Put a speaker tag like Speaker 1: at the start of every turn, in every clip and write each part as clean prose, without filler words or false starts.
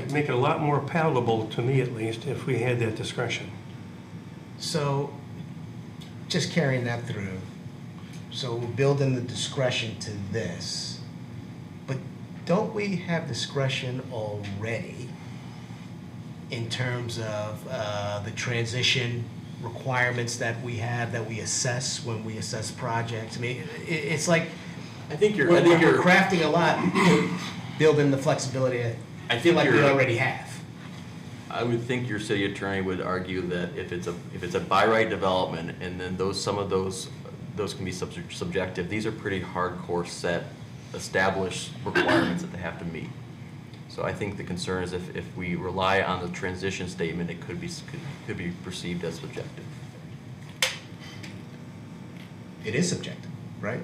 Speaker 1: it'd make it a lot more palatable, to me at least, if we had that discretion.
Speaker 2: So, just carrying that through, so we're building the discretion to this, but don't we have discretion already in terms of the transition requirements that we have, that we assess when we assess projects? I mean, it's like,
Speaker 3: I think you're
Speaker 2: we're crafting a lot, building the flexibility
Speaker 3: I feel
Speaker 2: like we already have.
Speaker 3: I would think your city attorney would argue that if it's a by right development, and then some of those can be subjective. These are pretty hardcore set, established requirements that they have to meet. So I think the concern is if we rely on the transition statement, it could be perceived as subjective.
Speaker 2: It is subjective, right?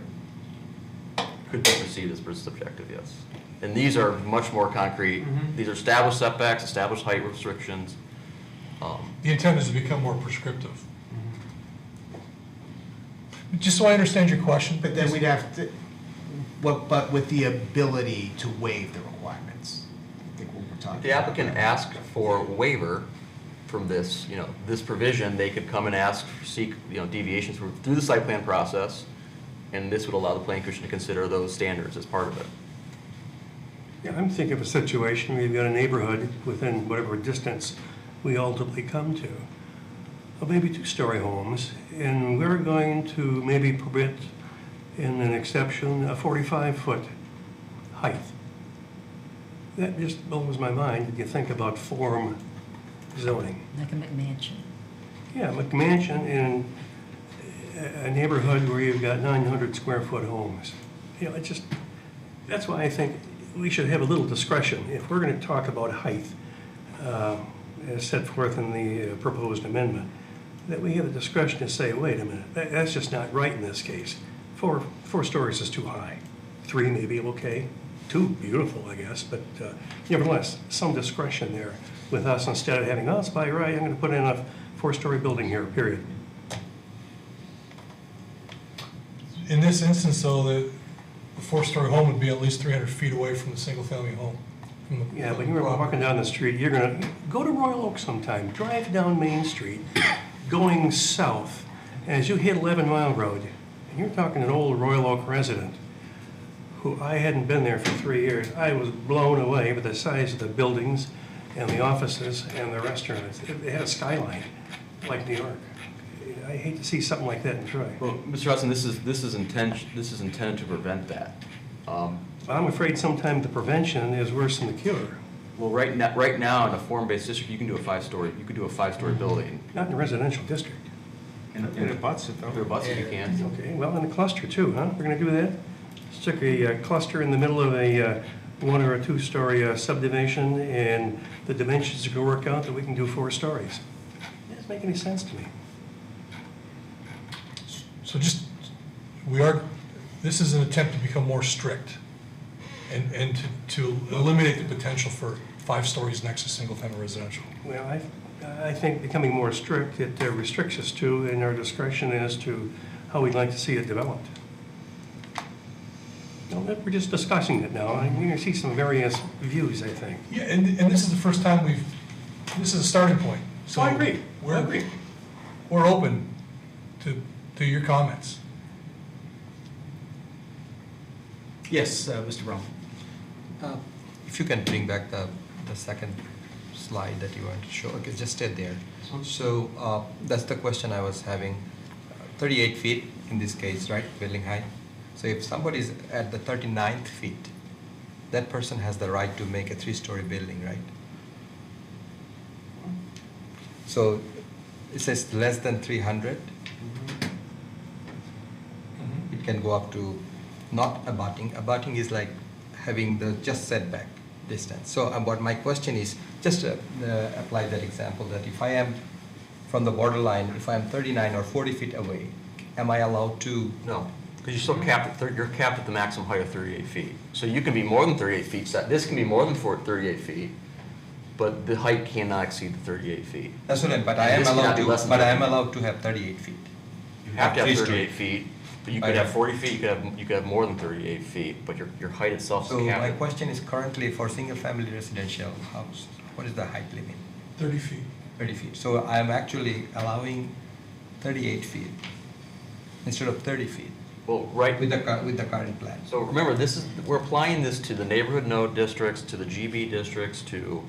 Speaker 3: Could be perceived as subjective, yes. And these are much more concrete. These are established setbacks, established height restrictions.
Speaker 4: The intent is to become more prescriptive. Just so I understand your question.
Speaker 2: But then we'd have to, but with the ability to waive the requirements. I think what we're talking
Speaker 3: If the applicant asked for a waiver from this, this provision, they could come and seek, deviations through the site plan process, and this would allow the planning commission to consider those standards as part of it.
Speaker 1: Yeah, I'm thinking of a situation where you've got a neighborhood within whatever distance we ultimately come to, of maybe two-story homes, and we're going to maybe permit, in an exception, a 45-foot height. That just blows my mind if you think about form zoning.
Speaker 5: Like a McMansion.
Speaker 1: Yeah, McMansion in a neighborhood where you've got 900 square foot homes. That's why I think we should have a little discretion. If we're going to talk about height, as set forth in the proposed amendment, that we have the discretion to say, wait a minute, that's just not right in this case. Four stories is too high. 3 may be okay. 2, beautiful, I guess, but nevertheless, some discretion there with us instead of having, it's by right, I'm going to put in a 4-story building here, period.
Speaker 4: In this instance, though, the 4-story home would be at least 300 feet away from the single-family home.
Speaker 1: Yeah, but you're walking down the street, you're going to go to Royal Oak sometime, drive down Main Street, going south, and as you hit 11 Mile Road, and you're talking an old Royal Oak resident who I hadn't been there for 3 years, I was blown away by the size of the buildings and the offices and the restaurants. It had a skyline like New York. I hate to see something like that in Troy.
Speaker 3: Well, Mr. Hudson, this is intended to prevent that.
Speaker 1: I'm afraid sometimes the prevention is worse than the cure.
Speaker 3: Well, right now in a form-based district, you can do a 5-story building.
Speaker 1: Not in a residential district.
Speaker 3: In a butts, if there are butts, you can.
Speaker 1: Okay, well, in a cluster too, huh? We're going to do that? Stick a cluster in the middle of a 1 or a 2-story subdivision, and the dimensions are going to work out that we can do 4 stories. It doesn't make any sense to me.
Speaker 4: So this is an attempt to become more strict and to eliminate the potential for 5 stories next to single-family residential.
Speaker 1: Well, I think becoming more strict, it restricts us to, in our discretion as to how we'd like to see it developed. We're just discussing it now, and you're going to see some various views, I think.
Speaker 4: Yeah, and this is the first time this is a starting point. So
Speaker 1: I agree.
Speaker 4: We're open to your comments.
Speaker 2: Yes, Mr. Brown.
Speaker 6: If you can bring back the second slide that you wanted to show, okay, just stay there. So that's the question I was having. 38 feet in this case, right, building height. So if somebody is at the 39th feet, that person has the right to make a 3-story building, right? So it says less than 300. It can go up to not abutting. Abutting is like having the just setback distance. So what my question is, just apply that example that if I am from the borderline, if I am 39 or 40 feet away, am I allowed to?
Speaker 3: No, because you're still capped at the maximum height of 38 feet. So you can be more than 38 feet set. This can be more than 38 feet, but the height cannot exceed the 38 feet.
Speaker 6: That's what I mean, but I am allowed to have 38 feet.
Speaker 3: You have to have 38 feet. But you could have 40 feet, you could have more than 38 feet, but your height itself
Speaker 6: So
Speaker 3: is
Speaker 6: my
Speaker 3: capped.
Speaker 6: question is currently for single-family residential house, what is the height limit?
Speaker 4: 30 feet.
Speaker 6: 30 feet. So I'm actually allowing 38 feet instead of 30 feet
Speaker 3: Well, right,
Speaker 6: with the current plan.
Speaker 3: so remember, we're applying this to the neighborhood node districts, to the GB districts, to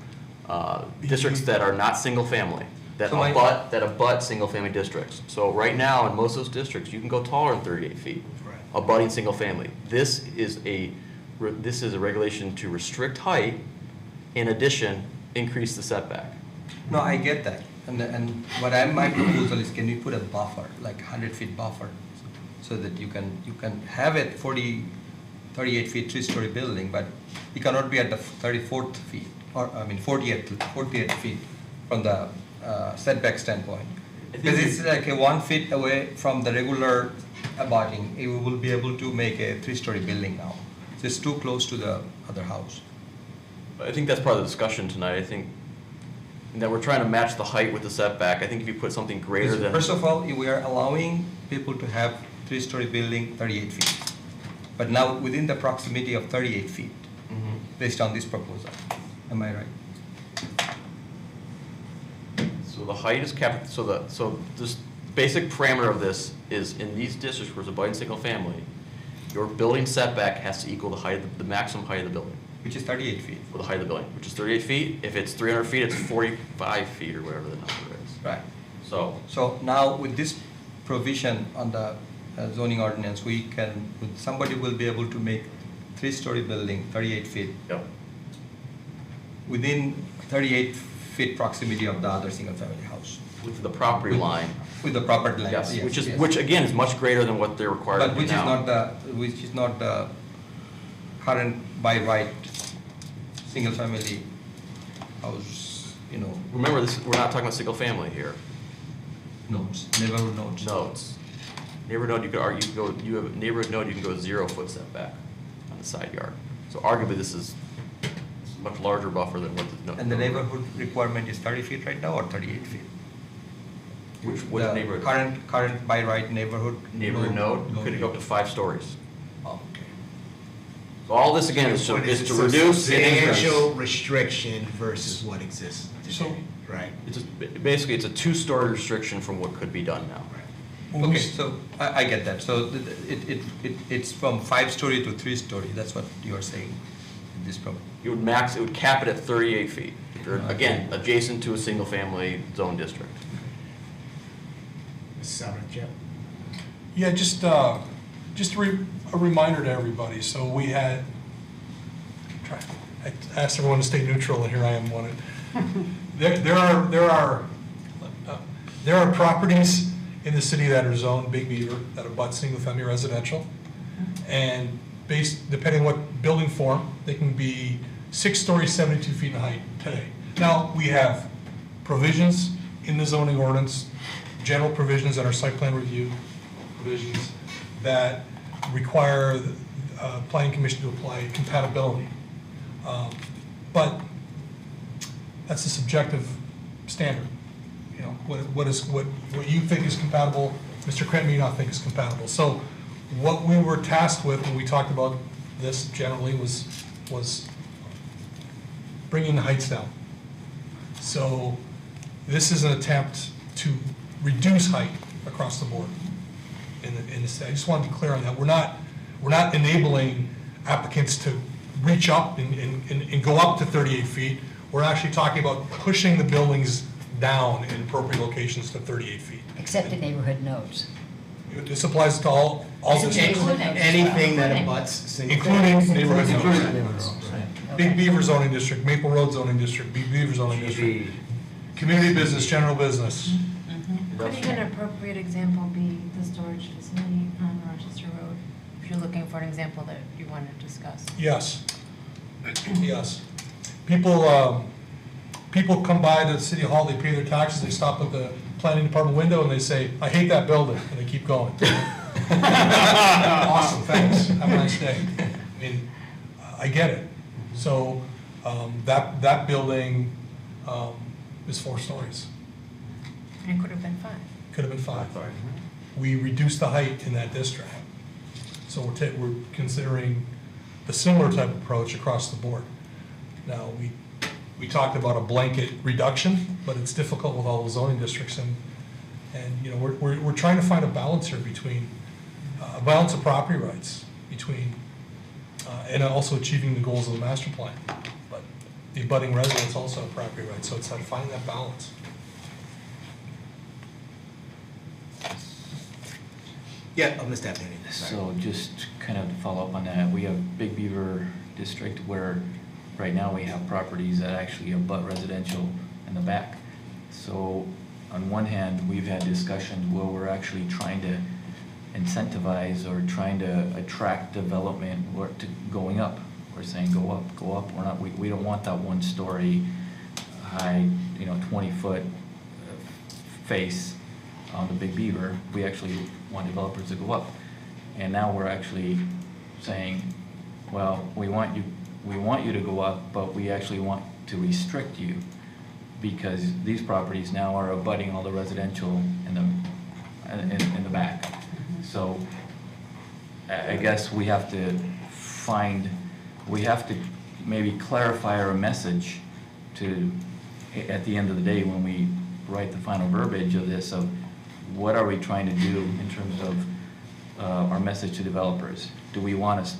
Speaker 3: districts that are not single-family, that
Speaker 6: So my-
Speaker 3: abut single-family districts. So right now, in most of those districts, you can go taller than 38 feet,
Speaker 2: Right.
Speaker 3: abutting single-family. This is a regulation to restrict height, in addition, increase the setback.
Speaker 6: No, I get that. And my proposal is, can you put a buffer, like 100-feet buffer, so that you can have it 38 feet, 3-story building, but it cannot be at the 34th feet, or, I mean, 48th feet from the setback standpoint. Because it's like a 1 feet away from the regular abutting, you will be able to make a 3-story building now. So it's too close to the other house.
Speaker 3: I think that's part of the discussion tonight. I think that we're trying to match the height with the setback. I think if you put something greater than.
Speaker 6: First of all, we are allowing people to have 3-story building 38 feet. But now within the proximity of 38 feet,
Speaker 3: Mhm.
Speaker 6: based on this proposal. Am I right?
Speaker 3: So the height is capped, so this basic parameter of this is in these districts where it's abutting single family, your building setback has to equal the height, the maximum height of the building,
Speaker 6: Which is 38 feet.
Speaker 3: or the height of the building, which is 38 feet. If it's 300 feet, it's 45 feet or whatever the number is.
Speaker 6: Right.
Speaker 3: So,
Speaker 6: So now with this provision on the zoning ordinance, somebody will be able to make 3-story building 38 feet
Speaker 3: yep.
Speaker 6: within 38 feet proximity of the other single-family house
Speaker 3: With the property line,
Speaker 6: with the proper lines.
Speaker 3: yes,
Speaker 6: Yes.
Speaker 3: which again is much greater than what they're required to
Speaker 6: But
Speaker 3: do
Speaker 6: which
Speaker 3: now.
Speaker 6: is not the current by right single-family house,
Speaker 3: Remember, we're not talking about single family here.
Speaker 6: nodes, neighborhood nodes.
Speaker 3: Nodes. Neighborhood node, you could argue, you have a neighborhood node, you can go 0 foot setback on the side yard. So arguably, this is a much larger buffer than what the.
Speaker 6: And the neighborhood requirement is 30 feet right now or 38 feet?
Speaker 3: Which
Speaker 6: The
Speaker 3: neighborhood?
Speaker 6: Current by right neighborhood?
Speaker 3: Neighborhood node, could go up to 5 stories.
Speaker 6: Oh, okay.
Speaker 3: So all this again is to reduce the
Speaker 2: Substantial
Speaker 3: increments.
Speaker 2: restriction versus what exists
Speaker 4: So-
Speaker 2: today, right?
Speaker 3: It's basically, it's a 2-story restriction from what could be done now.
Speaker 4: When we
Speaker 6: Okay,
Speaker 4: s-
Speaker 6: so I get that. So it's from 5-story to 3-story. That's what you are saying, this problem.
Speaker 3: It would cap it at 38 feet. If you're, again, adjacent to a single-family zone district.
Speaker 2: Mrs. Sarachet?
Speaker 4: Yeah, just a reminder to everybody. So we had, I asked everyone to stay neutral, and here I am wanted. There are properties in the city that are zoned Big Beaver that abut single-family residential. And depending what building form, they can be 6 stories, 72 feet in height today. Now, we have provisions in the zoning ordinance, general provisions that are site plan review provisions that require the planning commission to apply compatibility. But that's a subjective standard. What you think is compatible, Mr. Krant may not think is compatible. So what we were tasked with when we talked about this generally was bringing the heights down. So this is an attempt to reduce height across the board in the state. I just wanted to be clear on that. We're not enabling applicants to reach up and go up to 38 feet. We're actually talking about pushing the buildings down in appropriate locations to 38 feet.
Speaker 5: Except in neighborhood nodes.
Speaker 4: This applies to all districts,
Speaker 2: Anything that abuts single.
Speaker 4: including neighborhood
Speaker 2: Including
Speaker 4: zoning.
Speaker 2: neighborhood zones, right.
Speaker 4: Big Beaver zoning district, Maple Road zoning district, Big Beaver zoning district, community business, general business.
Speaker 7: Could an appropriate example be the storage facility on Rochester Road? If you're looking for an example that you want to discuss.
Speaker 4: Yes. Yes. People come by the city hall, they pay their taxes, they stop at the planning department window and they say, I hate that building, and they keep going. Awesome, thanks, have a nice day. I mean, I get it. So, that building, is 4 stories.
Speaker 7: And it could have been 5.
Speaker 4: Could have been 5. We reduced the height in that district. So we're considering a similar type of approach across the board. Now, we talked about a blanket reduction, but it's difficult with all the zoning districts, and you know, we're trying to find a balance here between, a balance of property rights between, and also achieving the goals of the master plan. But the abutting residents also have property rights, so it's like finding that balance.
Speaker 2: Yeah, Mr. Abney.
Speaker 8: So just kind of to follow up on that, we have Big Beaver District where right now we have properties that actually abut residential in the back. So on one hand, we've had discussions where we're actually trying to incentivize or trying to attract development or to going up. We're saying go up, go up. We don't want that one story high, 20-foot face on the Big Beaver. We actually want developers to go up. And now we're actually saying, well, we want you to go up, but we actually want to restrict you because these properties now are abutting all the residential in the back. So I guess we have to maybe clarify our message to, at the end of the day, when we write the final verbiage of this, of what are we trying to do in terms of our message to developers? Do we want to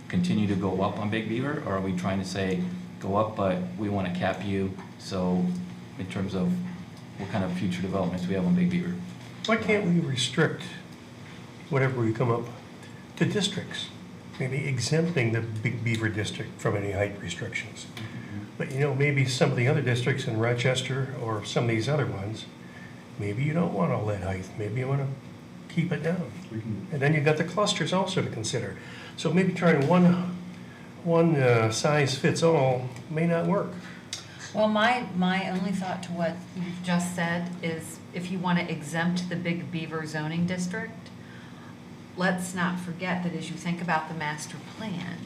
Speaker 8: continue to go up on Big Beaver, or are we trying to say, go up, but we want to cap you, so in terms of what kind of future developments we have on Big Beaver?
Speaker 1: Why can't we restrict whatever we come up to districts? Maybe exempting the Big Beaver district from any height restrictions. But maybe some of the other districts in Rochester or some of these other ones, maybe you don't want all that height. Maybe you want to keep it down. And then you've got the clusters also to consider. So maybe trying one size fits all may not work.
Speaker 5: Well, my only thought to what you've just said is if you want to exempt the Big Beaver zoning district, let's not forget that as you think about the master plan,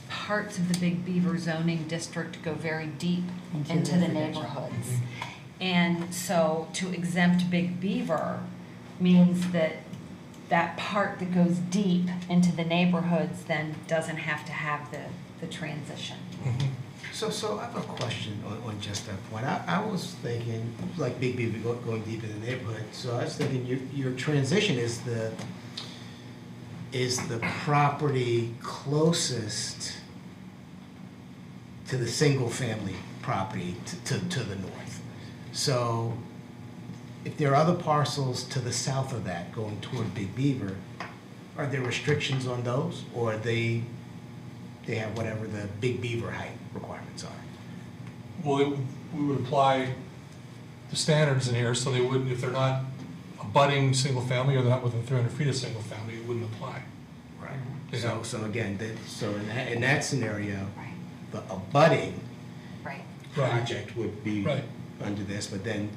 Speaker 5: parts of the Big Beaver zoning district go very deep into the neighborhoods. And so to exempt Big Beaver means that that part that goes deep into the neighborhoods then doesn't have to have the transition.
Speaker 2: So I have a question on just that point. I was thinking, like Big Beaver going deep in the neighborhood, so I was thinking your transition is the property closest to the single-family property to the north. So if there are other parcels to the south of that going toward Big Beaver, are there restrictions on those, or they have whatever the Big Beaver height requirements are?
Speaker 4: Well, we would apply the standards in here, so they wouldn't, if they're not abutting single family or they're not within 300 feet of single family, it wouldn't apply.
Speaker 2: Right. So again, in that scenario,
Speaker 5: Right.
Speaker 2: the abutting
Speaker 5: Right.
Speaker 2: project would be
Speaker 4: Right.
Speaker 2: under this, but then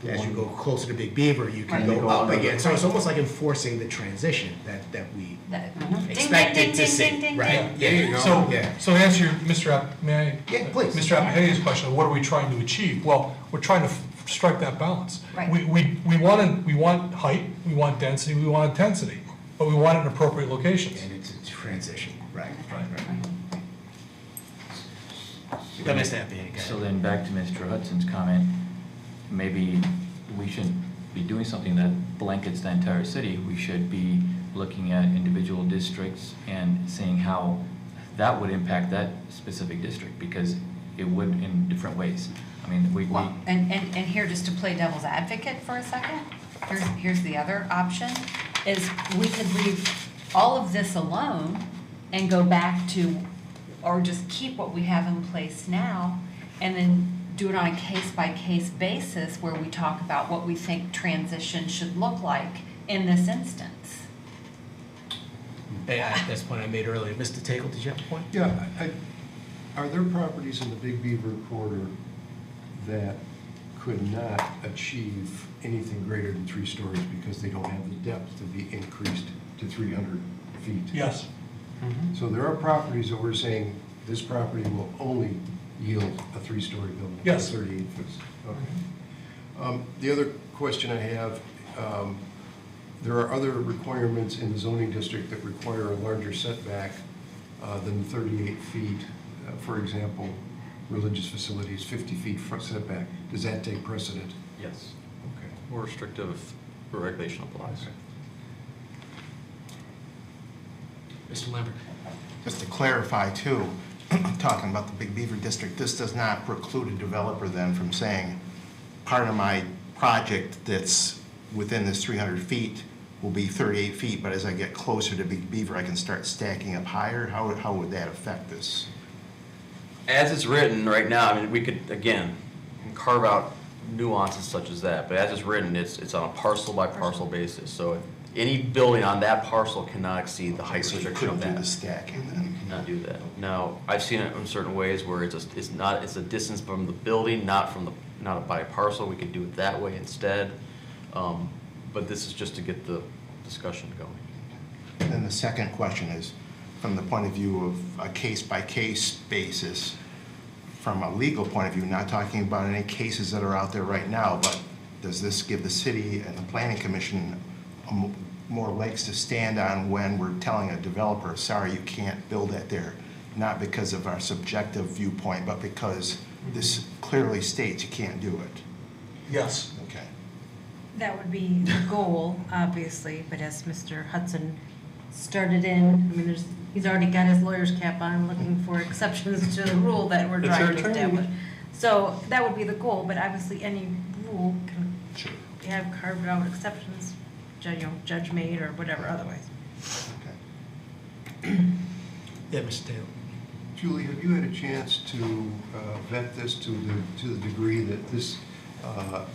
Speaker 2: as you go closer to Big Beaver, you can
Speaker 5: Right.
Speaker 2: go up again. So it's almost like enforcing the transition that we
Speaker 5: Ding,
Speaker 2: expected
Speaker 5: ding,
Speaker 2: to
Speaker 5: ding,
Speaker 2: see.
Speaker 5: ding, ding,
Speaker 2: Right?
Speaker 5: ding.
Speaker 2: There you go.
Speaker 4: So,
Speaker 2: Yeah.
Speaker 4: so to answer your,
Speaker 2: Yeah, please.
Speaker 4: Mr. Apahay's question, what are we trying to achieve? Well, we're trying to strike that balance.
Speaker 5: Right.
Speaker 4: We want height, we want density, we want intensity, but we want it in appropriate locations.
Speaker 2: And it's a transition, right?
Speaker 4: Right.
Speaker 2: Let me step in.
Speaker 8: So then back to Mr. Hudson's comment, maybe we shouldn't be doing something that blankets the entire city. We should be looking at individual districts and seeing how that would impact that specific district, because it would in different ways. I mean,
Speaker 5: Well, and here, just to play devil's advocate for a second, here's the other option, is we could leave all of this alone and go back to, or just keep what we have in place now, and then do it on a case-by-case basis where we talk about what we think transition should look like in this instance.
Speaker 2: Hey, that's the point I made earlier. Mr. Tagle, did you have a point?
Speaker 9: Yeah, are there properties in the Big Beaver corridor that could not achieve anything greater than 3 stories because they don't have the depth to be increased to 300 feet?
Speaker 4: Yes.
Speaker 9: So there are properties that we're saying this property will only yield a 3-story building?
Speaker 4: Yes.
Speaker 9: 38 feet. Okay. The other question I have, there are other requirements in the zoning district that require a larger setback than 38 feet. For example, religious facilities, 50 feet front setback. Does that take precedent?
Speaker 3: Yes.
Speaker 9: Okay.
Speaker 3: More restrictive regulation applies.
Speaker 2: Mr. Lambert?
Speaker 10: Just to clarify too, talking about the Big Beaver District, this does not preclude a developer then from saying, part of my project that's within this 300 feet will be 38 feet, but as I get closer to Big Beaver, I can start stacking up higher? How would that affect this?
Speaker 3: As it's written right now, I mean, we could, again, carve out nuances such as that, but as it's written, it's on a parcel by parcel basis. So any building on that parcel cannot exceed the height
Speaker 10: So you
Speaker 3: restriction
Speaker 10: couldn't
Speaker 3: of
Speaker 10: do
Speaker 3: that.
Speaker 10: the stacking then?
Speaker 3: Cannot do that. Now, I've seen it in certain ways where it's a distance from the building, not by a parcel. We could do it that way instead. But this is just to get the discussion going.
Speaker 10: And then the second question is, from the point of view of a case-by-case basis, from a legal point of view, not talking about any cases that are out there right now, but does this give the city and the planning commission more legs to stand on when we're telling a developer, sorry, you can't build that there, not because of our subjective viewpoint, but because this clearly states you can't do it?
Speaker 4: Yes.
Speaker 10: Okay.
Speaker 7: That would be the goal, obviously, but as Mr. Hudson started in, I mean, he's already got his lawyer's cap on, looking for exceptions to the rule that we're
Speaker 1: It's
Speaker 7: trying
Speaker 1: our
Speaker 7: to
Speaker 1: turn.
Speaker 7: establish. So that would be the goal, but obviously any rule can have carved out exceptions, judge made or whatever otherwise.
Speaker 10: Okay.
Speaker 2: Yeah, Mr. Taylor?
Speaker 9: Julie, have you had a chance to vet this to the degree that this, that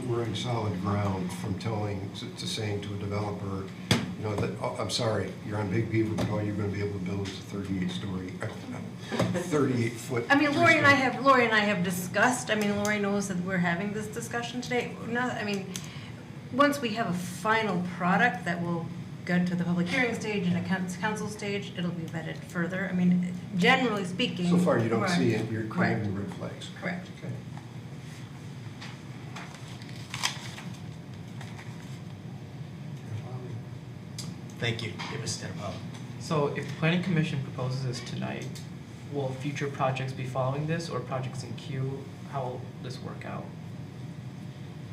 Speaker 9: we're on solid ground from to saying to a developer, you know, that, oh, I'm sorry, you're on Big Beaver, but all you're gonna be able to build is a 38-story, 38-foot.
Speaker 7: I mean, Lori and I have discussed, I mean, Lori knows that we're having this discussion today. Once we have a final product that will go to the public hearing stage and a council stage, it'll be vetted further. I mean, generally speaking.
Speaker 9: So far, you don't
Speaker 7: Right.
Speaker 9: see it, you're
Speaker 7: Correct.
Speaker 9: creating red flags.
Speaker 7: Correct.
Speaker 9: Okay.
Speaker 2: Thank you. Yeah, Mr. Tannenbaum?
Speaker 11: So if the planning commission proposes this tonight, will future projects be following this or projects in queue? How will this work out?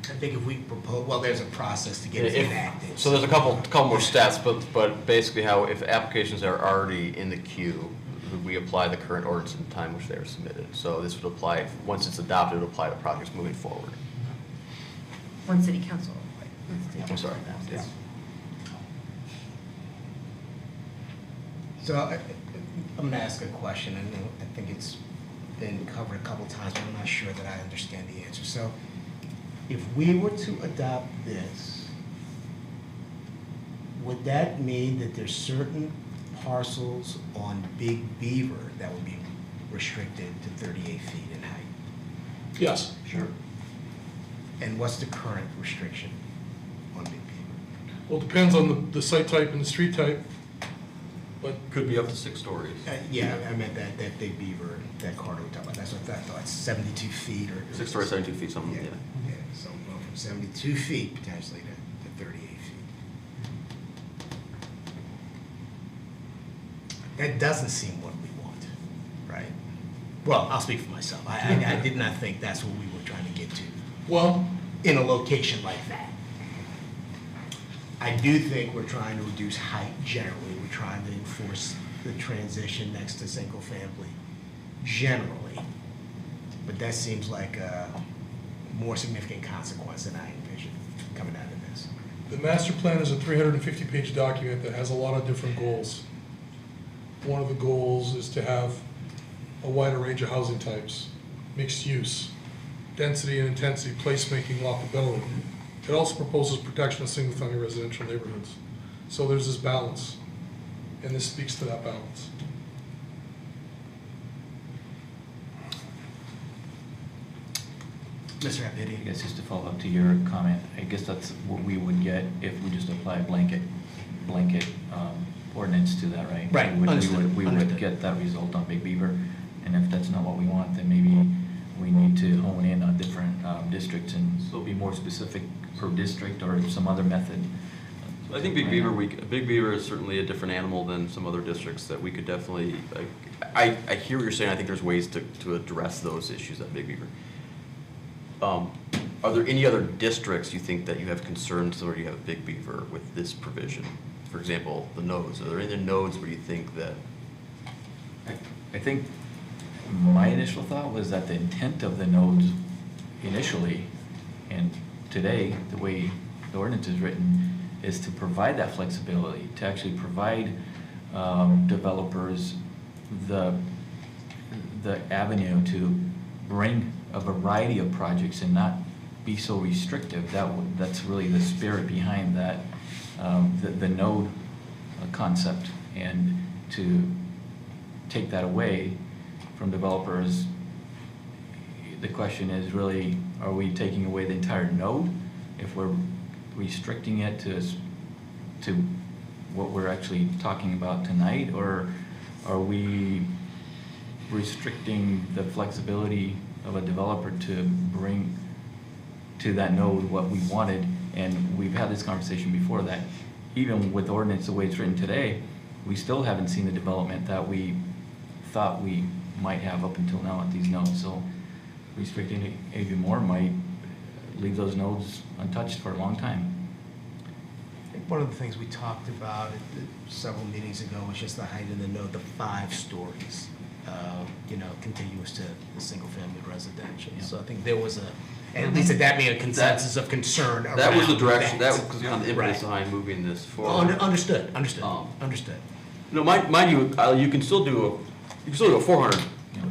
Speaker 2: I think if we propose, well, there's a process to get it enacted.
Speaker 3: So there's a couple more steps, but basically how, if applications are already in the queue, we apply the current ordinance in the time which they are submitted. So this would apply, once it's adopted, it would apply to projects moving forward.
Speaker 7: One city council.
Speaker 3: I'm sorry.
Speaker 7: Yeah.
Speaker 2: So I'm gonna ask a question, and I think it's been covered a couple times, but I'm not sure that I understand the answer. So if we were to adopt this, would that mean that there's certain parcels on Big Beaver that would be restricted to 38 feet in height?
Speaker 4: Yes.
Speaker 2: Sure. And what's the current restriction on Big Beaver?
Speaker 4: Well, it depends on the site type and the street type, but
Speaker 3: Could be up to 6 stories.
Speaker 2: Yeah, I meant that Big Beaver, that corridor we talked about, that's what I thought, 72 feet or?
Speaker 3: 6 stories, 72 feet, something,
Speaker 2: Yeah,
Speaker 3: yeah.
Speaker 2: yeah, so going from 72 feet potentially to 38 feet. That doesn't seem what we want, right? Well, I'll speak for myself. I did not think that's what we were trying to get to
Speaker 4: well,
Speaker 2: in a location like that. I do think we're trying to reduce height generally. We're trying to enforce the transition next to single family generally. But that seems like a more significant consequence than I envisioned coming out of this.
Speaker 4: the master plan is a 350-page document that has a lot of different goals. One of the goals is to have a wider range of housing types, mixed use, density and intensity, placemaking, walkability. It also proposes protection of single-family residential neighborhoods. So there's this balance, and this speaks to that balance.
Speaker 2: Mr.
Speaker 8: I
Speaker 2: Appitti?
Speaker 8: guess just to follow up to your comment, I guess that's what we would get if we just apply a blanket ordinance to that, right?
Speaker 2: Right, understood,
Speaker 8: We
Speaker 2: understood.
Speaker 8: would get that result on Big Beaver, and if that's not what we want, then maybe we need to hone in on different districts and be more specific per district or some other method
Speaker 3: I think Big Beaver, Big Beaver is certainly a different animal than some other districts that we could definitely, I hear what you're saying, I think there's ways to address those issues at Big Beaver. Are there any other districts you think that you have concerns where you have a Big Beaver with this provision? For example, the nodes, are there any nodes where you think that?
Speaker 8: I think my initial thought was that the intent of the nodes initially, and today, the way the ordinance is written, is to provide that flexibility, to actually provide developers the avenue to bring a variety of projects and not be so restrictive. That's really the spirit behind that, the node concept. And to take that away from developers, the question is really, are we taking away the entire node if we're restricting it to what we're actually talking about tonight, or are we restricting the flexibility of a developer to bring to that node what we wanted? And we've had this conversation before, that even with ordinance the way it's written today, we still haven't seen the development that we thought we might have up until now at these nodes. So restricting it even more might leave those nodes untouched for a long time.
Speaker 2: I think one of the things we talked about several meetings ago was just the height of the node, the 5 stories, contiguous to the single-family residential.
Speaker 8: Yeah.
Speaker 2: So I think there was at least that being a consensus of concern around
Speaker 3: That was the direction,
Speaker 2: that.
Speaker 3: that was kind of the impetus behind moving this forward.
Speaker 2: Understood.
Speaker 3: No, mind you, you can still do a 400,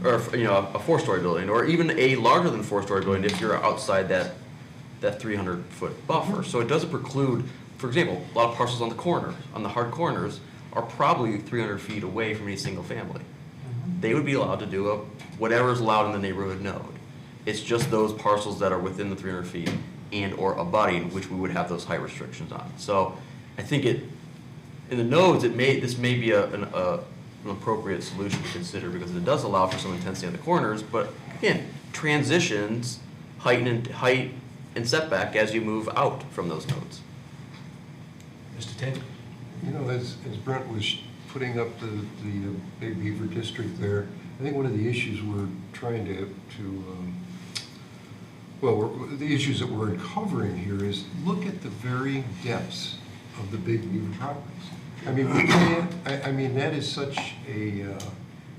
Speaker 3: or, a 4-story building, or even a larger than 4-story building if you're outside that 300-foot buffer. So it doesn't preclude, for example, a lot of parcels on the corner, on the hard corners, are probably 300 feet away from any single family. They would be allowed to do whatever is allowed in the neighborhood node. It's just those parcels that are within the 300 feet and or abutting, which we would have those height restrictions on. So I think in the nodes, this may be an appropriate solution to consider, because it does allow for some intensity on the corners, but again, transitions height and setback as you move out from those nodes.
Speaker 2: Mr. Tate?
Speaker 9: As Brent was putting up the Big Beaver district there, I think one of the issues we're trying the issues that we're uncovering here is look at the varying depths of the Big Beaver properties. I mean, we can't, that is such a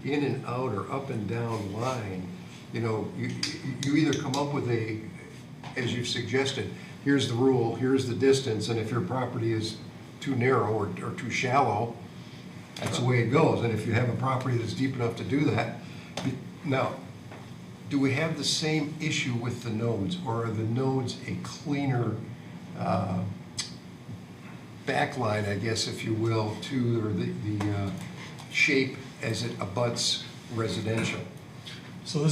Speaker 9: in and out or up and down line. You either come up with as you've suggested, here's the rule, here's the distance, and if your property is too narrow or too shallow, that's the way it goes. And if you have a property that's deep enough to do that, now, do we have the same issue with the nodes, or are the nodes a cleaner backline, I guess, if you will, to the shape as it abuts residential?
Speaker 4: So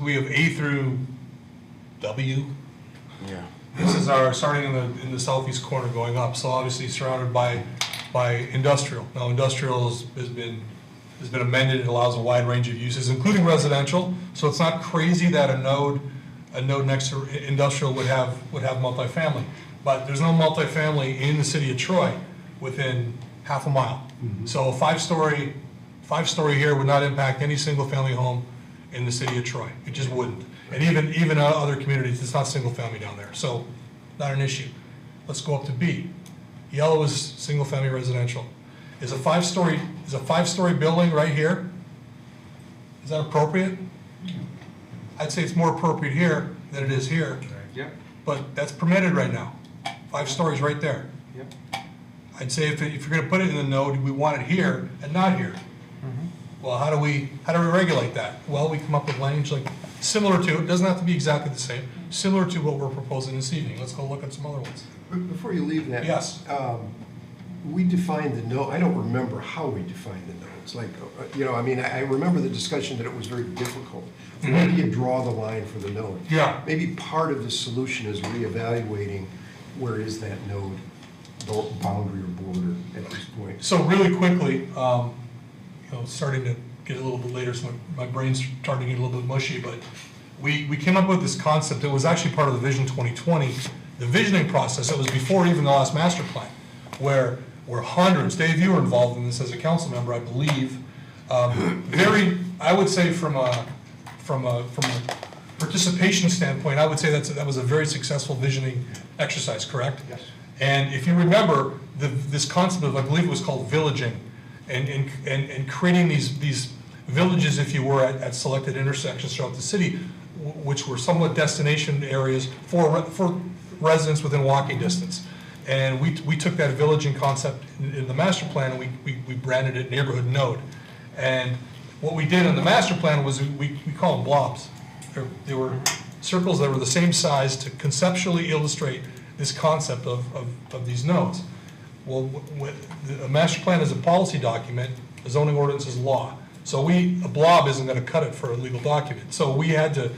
Speaker 4: we have A through W.
Speaker 3: Yeah.
Speaker 4: This is our, starting in the southeast corner going up, so obviously surrounded by industrial. Now, industrial has been amended. It allows a wide range of uses, including residential. So it's not crazy that a node next to industrial would have multifamily. But there's no multifamily in the city of Troy within half a mile. Mm-hmm. So a 5-story here would not impact any single-family home in the city of Troy. It just wouldn't. And even other communities, it's not single-family down there. So not an issue. Let's go up to B. Yellow is single-family residential. Is a 5-story building right here, is that appropriate? I'd say it's more appropriate here than it is here.
Speaker 6: Yep.
Speaker 4: But that's permitted right now. 5 stories right there.
Speaker 6: Yep.
Speaker 4: I'd say if you're going to put it in the node, we want it here and not here. Well, how do we regulate that? Well, we come up with language like similar to, it doesn't have to be exactly the same, similar to what we're proposing this evening. Let's go look at some other ones.
Speaker 9: Before you leave that.
Speaker 4: Yes.
Speaker 9: We defined the node, I don't remember how we defined the nodes. Like, I remember the discussion that it was very difficult. Where do you draw the line for the node?
Speaker 4: Yeah.
Speaker 9: Maybe part of the solution is reevaluating where is that node boundary or border at this point.
Speaker 4: So really quickly, starting to get a little bit later, so my brain's starting to get a little bit mushy, but we came up with this concept. It was actually part of the Vision 2020, the visioning process. It was before even the last master plan. where hundreds, Dave, you were involved in this as a council member, I believe. I would say from a participation standpoint, I would say that was a very successful visioning exercise, correct?
Speaker 9: Yes.
Speaker 4: And if you remember, this concept of, I believe it was called villaging, and creating these villages, if you were, at selected intersections throughout the city, which were somewhat destination areas for residents within walking distance. And we took that villaging concept in the master plan, and we branded it Neighborhood Node. And what we did in the master plan was we call them blobs. They were circles that were the same size to conceptually illustrate this concept of these nodes. Well, a master plan is a policy document, a zoning ordinance is law. So a blob isn't going to cut it for a legal document. So we had to,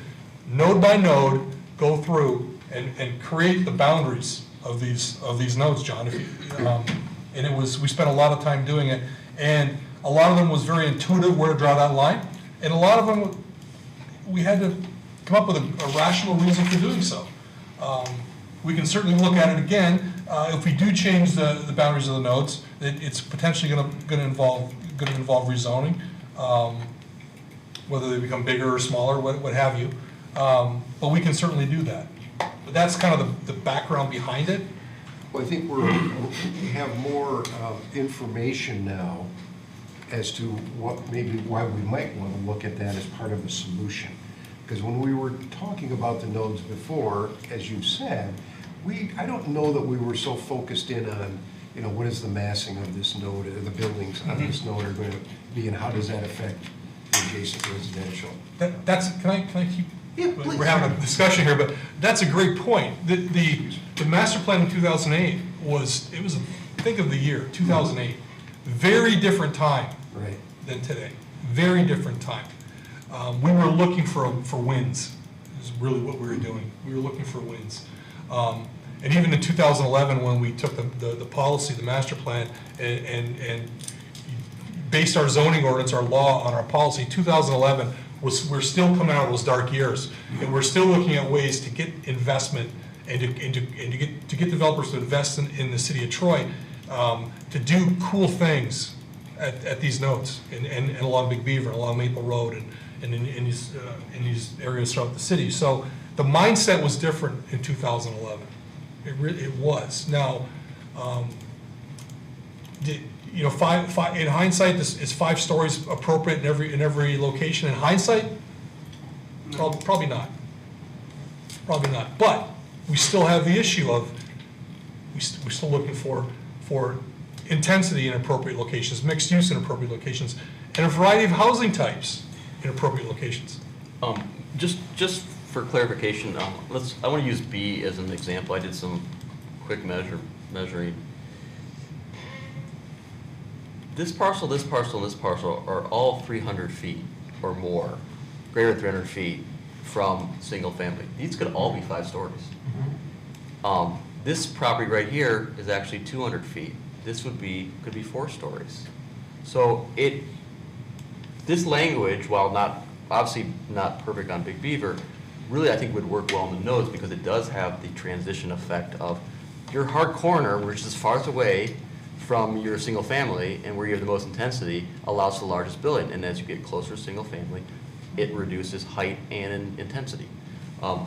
Speaker 4: node by node, go through and create the boundaries of these nodes, John. And we spent a lot of time doing it. And a lot of them was very intuitive where to draw that line. And a lot of them, we had to come up with a rational reason for doing so. We can certainly look at it again. If we do change the boundaries of the nodes, it's potentially going to involve rezoning, whether they become bigger or smaller, what have you. But we can certainly do that. But that's kind of the background behind it.
Speaker 9: Well, I think we have more information now as to why we might want to look at that as part of a solution. Because when we were talking about the nodes before, as you said, I don't know that we were so focused in on, what is the massing of this node, or the buildings on this node are going to be, and how does that affect adjacent residential?
Speaker 4: Can I keep?
Speaker 9: Yeah, please.
Speaker 4: We're having a discussion here, but that's a great point. The master plan in 2008 think of the year, 2008. Very different time than today. Very different time. We were looking for wins, is really what we were doing. We were looking for wins. And even in 2011, when we took the policy, the master plan, and based our zoning ordinance, our law on our policy, 2011, we're still coming out of those dark years. And we're still looking at ways to get investment and to get developers to invest in the city of Troy, to do cool things at these nodes and along Big Beaver, along Maple Road, and in these areas throughout the city. So the mindset was different in 2011. It was. Now, in hindsight, is 5 stories appropriate in every location? In hindsight, probably not. Probably not. But we still have the issue of we're still looking for intensity in appropriate locations, mixed use in appropriate locations, and a variety of housing types in appropriate locations.
Speaker 3: Just for clarification, I want to use B as an example. I did some quick measuring. This parcel, and this parcel are all 300 feet or more, greater than 300 feet from single family. These could all be 5 stories. This property right here is actually 200 feet. This could be 4 stories. So this language, while obviously not perfect on Big Beaver, really I think would work well in the nodes, because it does have the transition effect of your hard corner, which is farthest away from your single family and where you have the most intensity, allows for the largest building. And as you get closer to single family, it reduces height and intensity.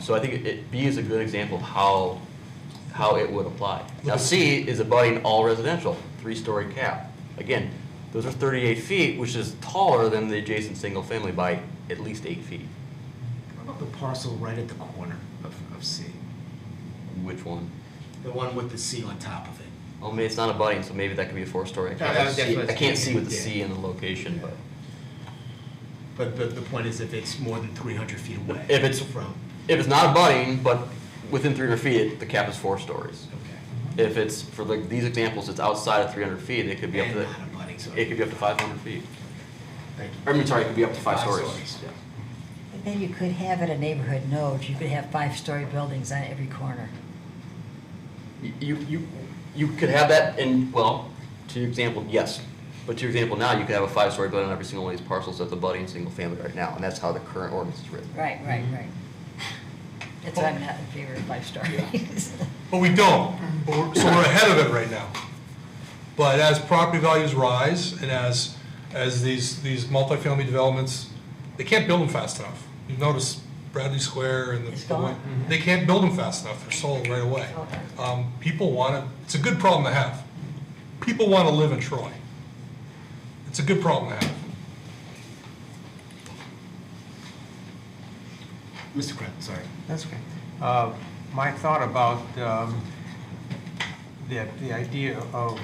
Speaker 3: So I think B is a good example of how it would apply. Now C is abutting all residential, 3-story cap. Again, those are 38 feet, which is taller than the adjacent single family by at least 8 feet.
Speaker 2: What about the parcel right at the corner of C?
Speaker 3: Which one?
Speaker 2: The one with the C on top of it.
Speaker 3: Oh, maybe it's not abutting, so maybe that could be a 4-story. I can't see with the C in the location, but.
Speaker 2: But the point is, if it's more than 300 feet away.
Speaker 3: If it's not abutting, but within 300 feet, the cap is 4 stories.
Speaker 2: Okay.
Speaker 3: If it's, for these examples, it's outside of 300 feet, it could be up to, it could be up to 500 feet.
Speaker 2: Thank you.
Speaker 3: I mean, sorry, it could be up to 5 stories. Yeah.
Speaker 12: And then you could have it a neighborhood node, you could have 5-story buildings on every corner.
Speaker 3: You could have that in, well, to your example, yes. But to your example now, you could have a 5-story building on every single one of these parcels that's abutting single family right now, and that's how the current ordinance is written.
Speaker 12: Right. That's why I'm not in favor of 5 stories.
Speaker 4: But we don't. So we're ahead of it right now. But as property values rise and as these multifamily developments, they can't build them fast enough. You've noticed Bradley Square and
Speaker 12: It's gone.
Speaker 4: they can't build them fast enough. They're sold right away. People want to, it's a good problem to have. People want to live in Troy. It's a good problem to have.
Speaker 2: Mr. Krent, sorry.
Speaker 13: That's okay. My thought about the idea of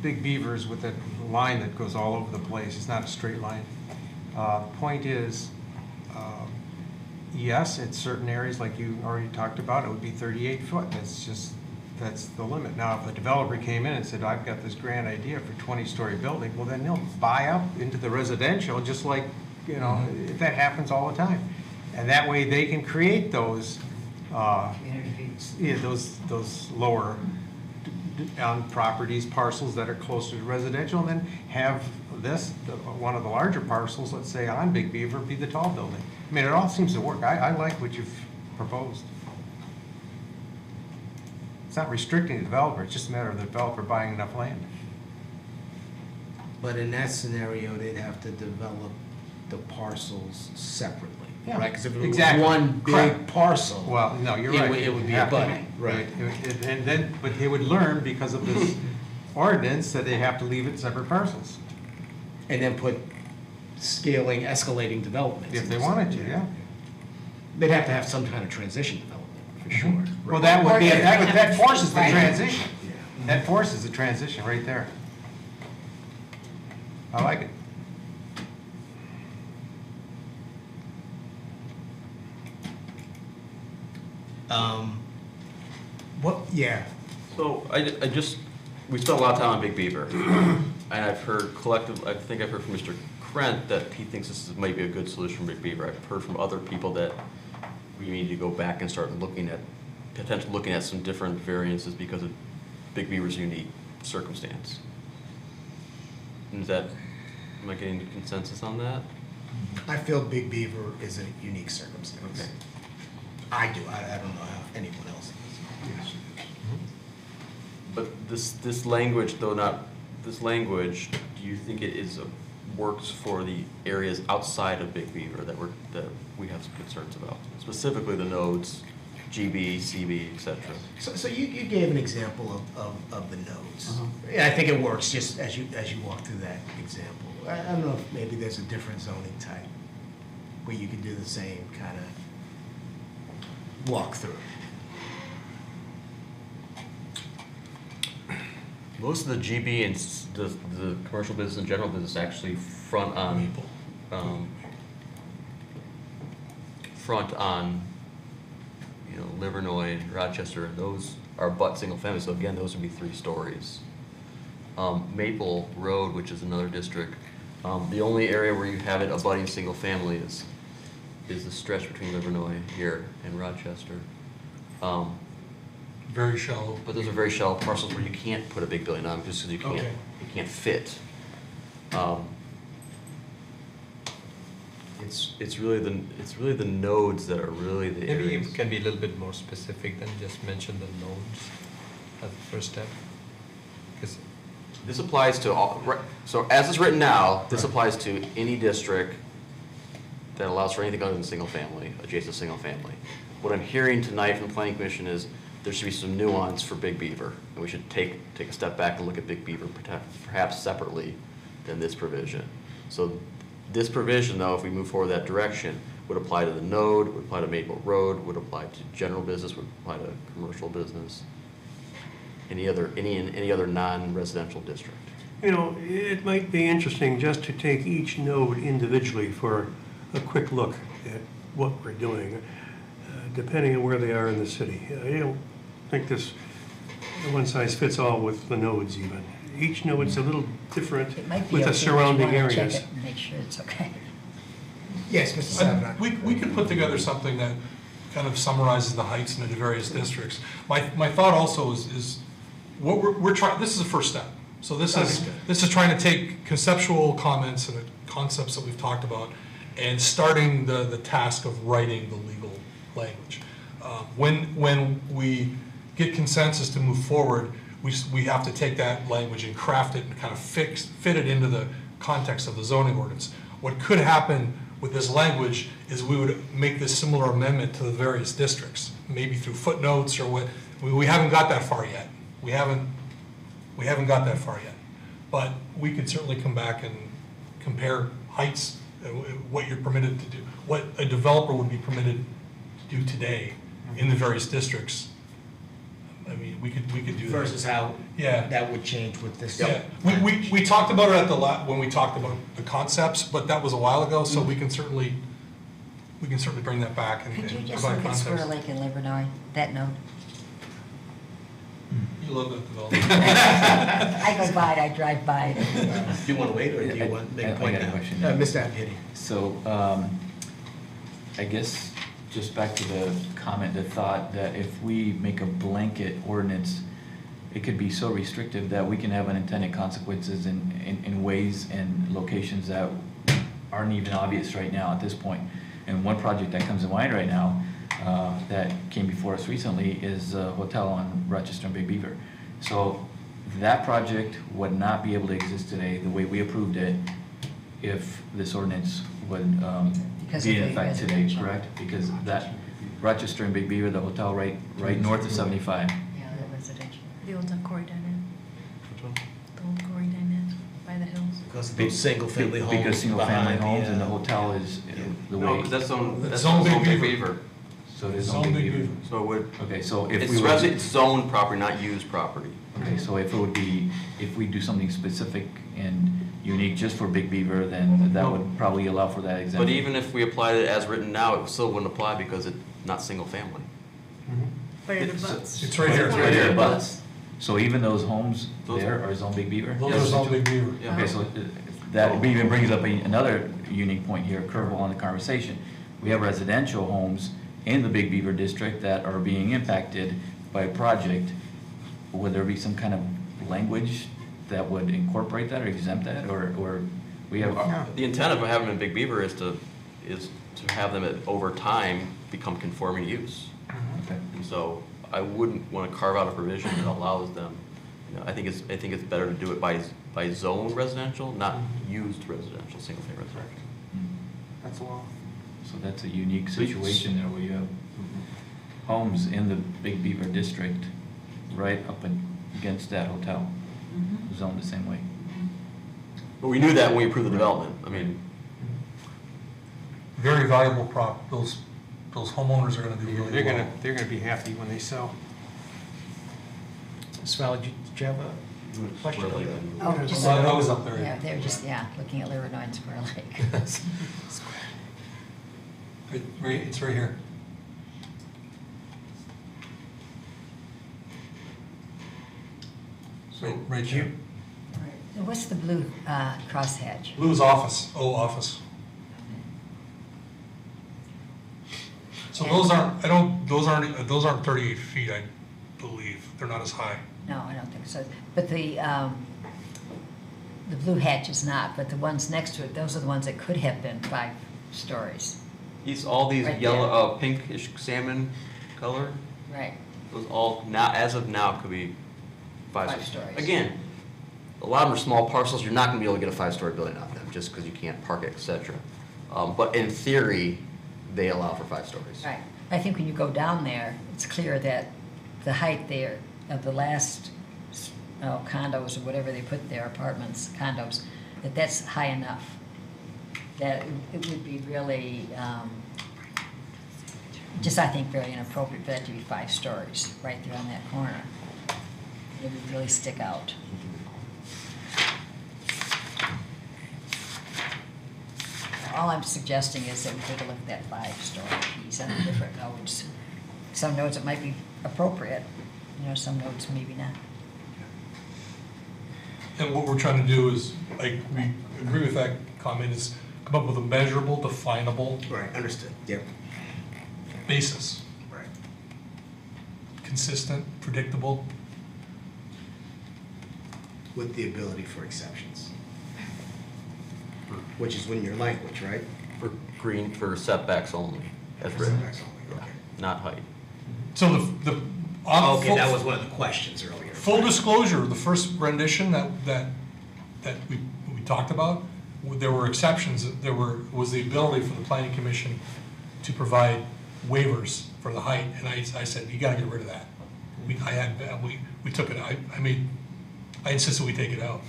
Speaker 13: big beavers with that line that goes all over the place, it's not a straight line. Point is, yes, in certain areas, like you already talked about, it would be 38 foot. That's the limit. Now, if a developer came in and said, I've got this grand idea for 20-story building, well, then they'll buy up into the residential, just like, you know, that happens all the time. And that way they can create those, those lower properties, parcels that are closer to residential, and then have this, one of the larger parcels, let's say on Big Beaver, be the tall building. I mean, it all seems to work. I like what you've proposed. It's not restricting the developer, it's just a matter of the developer buying enough land.
Speaker 2: But in that scenario, they'd have to develop the parcels separately,
Speaker 13: Yeah,
Speaker 2: right? Because if it was
Speaker 13: exactly.
Speaker 2: one big
Speaker 13: Correct.
Speaker 2: parcel.
Speaker 13: Well, no, you're
Speaker 2: it
Speaker 13: right.
Speaker 2: would- It would be
Speaker 13: Yeah.
Speaker 2: a budget, right?
Speaker 13: And then, but they would learn because of this ordinance that they have to leave it separate parcels.
Speaker 2: And then put scaling, escalating developments.
Speaker 13: If they wanted to, yeah.
Speaker 2: They'd have to have some kind of transition development, for sure.
Speaker 13: Well, that would be,
Speaker 5: Or-
Speaker 13: that forces the
Speaker 5: Right.
Speaker 13: transition. That forces the transition right there. I like it.
Speaker 2: Yeah.
Speaker 3: So I just, we spent a lot of time on Big Beaver. And I've heard I think I've heard from Mr. Krent that he thinks this might be a good solution for Big Beaver. I've heard from other people that we need to go back and start looking at some different variances because of Big Beaver's unique circumstance. Is that, am I getting consensus on that?
Speaker 2: I feel Big Beaver is a unique circumstance.
Speaker 3: Okay.
Speaker 2: I do. I don't know how anyone else does.
Speaker 3: But this language, though not, this language, do you think it works for the areas outside of Big Beaver that we have some concerns about? Specifically the nodes, GB, CB, et cetera.
Speaker 2: So you gave an example of the nodes. Yeah, I think it works just as you walk through that example. I don't know if maybe there's a different zoning type where you could do the same kind of walkthrough.
Speaker 3: Most of the GB and the commercial business and general business actually front on, you know, Livernois, Rochester, and those are but single family. So again, those would be 3 stories. Maple Road, which is another district, the only area where you have it abutting single family is the stretch between Livernois here and Rochester.
Speaker 4: Very shallow.
Speaker 3: But those are very shallow parcels where you can't put a big building on just because
Speaker 2: Okay.
Speaker 3: it can't fit. It's really the nodes that are really the
Speaker 6: Maybe
Speaker 3: areas.
Speaker 6: it can be a little bit more specific than just mention the nodes as the first step. Because
Speaker 3: This applies to all, so as it's written now, this applies to any district that allows for anything other than single family, adjacent single family. What I'm hearing tonight from the planning commission is there should be some nuance for Big Beaver, and we should take a step back and look at Big Beaver perhaps separately than this provision. So this provision, though, if we move forward that direction, would apply to the node, would apply to Maple Road, would apply to general business, would apply to commercial business, any other non-residential district.
Speaker 1: You know, it might be interesting just to take each node individually for a quick look at what we're doing, depending on where they are in the city. I don't think this one size fits all with the nodes even. Each node's a little different
Speaker 12: It might be
Speaker 1: with
Speaker 12: okay,
Speaker 1: the
Speaker 12: but you
Speaker 1: surrounding
Speaker 12: wanna check
Speaker 1: areas.
Speaker 12: it and make sure it's okay.
Speaker 2: Yes, Mr. Savnak.
Speaker 4: We could put together something that kind of summarizes the heights in the various districts. My thought also is what we're trying, this is the first step. So this is trying to take conceptual comments and the concepts that we've talked about and starting the task of writing the legal language. When we get consensus to move forward, we have to take that language and craft it and kind of fit it into the context of the zoning ordinance. What could happen with this language is we would make this similar amendment to the various districts, maybe through footnotes or what, we haven't got that far yet. We haven't got that far yet. But we could certainly come back and compare heights, what you're permitted to do, what a developer would be permitted to do today in the various districts. I mean, we could do that.
Speaker 2: Versus how
Speaker 4: Yeah.
Speaker 2: that would change with this.
Speaker 4: Yeah, we talked about it at the when we talked about the concepts, but that was a while ago, so we can certainly bring that back and
Speaker 12: Could you
Speaker 4: and
Speaker 12: just
Speaker 4: provide
Speaker 12: look at Squirrel
Speaker 4: context.
Speaker 12: Lake in Livernois, that note?
Speaker 4: You love that development.
Speaker 12: I go by it, I drive by it.
Speaker 2: Do you want to wait, or do you want to make a point
Speaker 8: I got a
Speaker 2: now?
Speaker 8: question.
Speaker 2: Mr. Appiati.
Speaker 8: So, I guess, just back to the comment, the thought that if we make a blanket ordinance, it could be so restrictive that we can have unintended consequences in ways and locations that aren't even obvious right now at this point. And one project that comes to mind right now, that came before us recently, is a hotel on Rochester and Big Beaver. So that project would not be able to exist today the way we approved it if this ordinance would
Speaker 12: Because
Speaker 8: be
Speaker 12: of
Speaker 8: in
Speaker 12: the
Speaker 8: effect today,
Speaker 12: residential.
Speaker 8: correct? Because that Rochester and Big Beaver, the hotel right north of 75.
Speaker 12: Yeah, that residential.
Speaker 7: The old Corey Dine
Speaker 3: Which one?
Speaker 7: the old Corey Dine by the hills.
Speaker 2: Because of those single-family homes.
Speaker 8: Because single-family
Speaker 2: behind the,
Speaker 8: homes and the hotel is the
Speaker 3: No,
Speaker 8: way.
Speaker 3: because that's zone, that's
Speaker 4: Zone
Speaker 3: zone
Speaker 4: Big
Speaker 3: Big
Speaker 4: Beaver.
Speaker 3: Beaver.
Speaker 8: So it is
Speaker 4: Zone
Speaker 8: on Big
Speaker 4: Big
Speaker 8: Beaver.
Speaker 4: Beaver.
Speaker 3: So it would,
Speaker 8: Okay, so if
Speaker 3: it's
Speaker 8: we were,
Speaker 3: it's zoned property, not used property.
Speaker 8: okay, so if it would be, if we do something specific and unique just for Big Beaver, then that would probably allow for that exemption.
Speaker 3: But even if we applied it as written now, it still wouldn't apply because it's not single family.
Speaker 7: But it
Speaker 3: It's-
Speaker 7: abuts.
Speaker 4: It's right here.
Speaker 8: It's right there, but, so even those homes there are zone Big Beaver?
Speaker 4: Those are Zone Big Beaver.
Speaker 3: Yeah.
Speaker 8: Okay, so that even brings up another unique point here, curveball on the conversation. We have residential homes in the Big Beaver district that are being impacted by a project. Would there be some kind of language that would incorporate that or exempt that, or we have?
Speaker 3: The intent of having a Big Beaver is to have them over time become conforming use.
Speaker 8: Okay.
Speaker 3: And so I wouldn't want to carve out a provision that allows them, you know, I think it's better to do it by zone residential, not used residential, single family residential.
Speaker 11: That's a law.
Speaker 8: So that's a unique situation there where you have homes in the Big Beaver district right up against that hotel, zoned the same way.
Speaker 3: But we knew that when we approved the development. I mean,
Speaker 4: Very valuable those homeowners are gonna do really
Speaker 13: They're
Speaker 4: well.
Speaker 13: gonna be happy when they sell.
Speaker 2: Ms. Fowler, did you have a question?
Speaker 3: Square Lake.
Speaker 12: Oh, just,
Speaker 4: I was up there.
Speaker 12: yeah, they were just, looking at Livernois and Squirrel Lake.
Speaker 4: It's right here. Right here.
Speaker 12: Now, what's the blue crosshatch?
Speaker 4: Blue's office, office. So those aren't 38 feet, I believe. They're not as high.
Speaker 12: No, I don't think so. But the blue hatch is not, but the ones next to it, those are the ones that could have been 5 stories.
Speaker 3: all these
Speaker 12: Right
Speaker 3: yellow, pinkish salmon color,
Speaker 12: Right.
Speaker 3: those all now, as of now, could be 5
Speaker 12: 5 stories.
Speaker 3: Again, a lot of them are small parcels. You're not going to be able to get a 5-story building out of them just because you can't park it, et cetera. But in theory, they allow for 5 stories.
Speaker 12: Right. I think when you go down there, it's clear that the height there of the last condos or whatever they put there, apartments, condos, that's high enough. That it would be really, just I think very inappropriate for that to be 5 stories right there on that corner. It would really stick out. All I'm suggesting is that we take a look at that 5-story piece on the different nodes. Some nodes it might be appropriate, some nodes maybe not.
Speaker 4: And what we're trying to do is, we agree with that comment, is come up with a measurable, definable
Speaker 2: Right, understood, yep.
Speaker 4: basis.
Speaker 2: Right.
Speaker 4: Consistent, predictable.
Speaker 2: With the ability for exceptions. Which is in your language, right?
Speaker 3: For setbacks only, as written.
Speaker 2: Setbacks only, okay.
Speaker 3: Not height.
Speaker 4: So
Speaker 2: Okay, that was one of the questions earlier.
Speaker 4: Full disclosure, the first rendition that we talked about, there were exceptions, was the ability for the planning commission to provide waivers for the height, and I said, you gotta get rid of that. We took it, I insisted we take it out.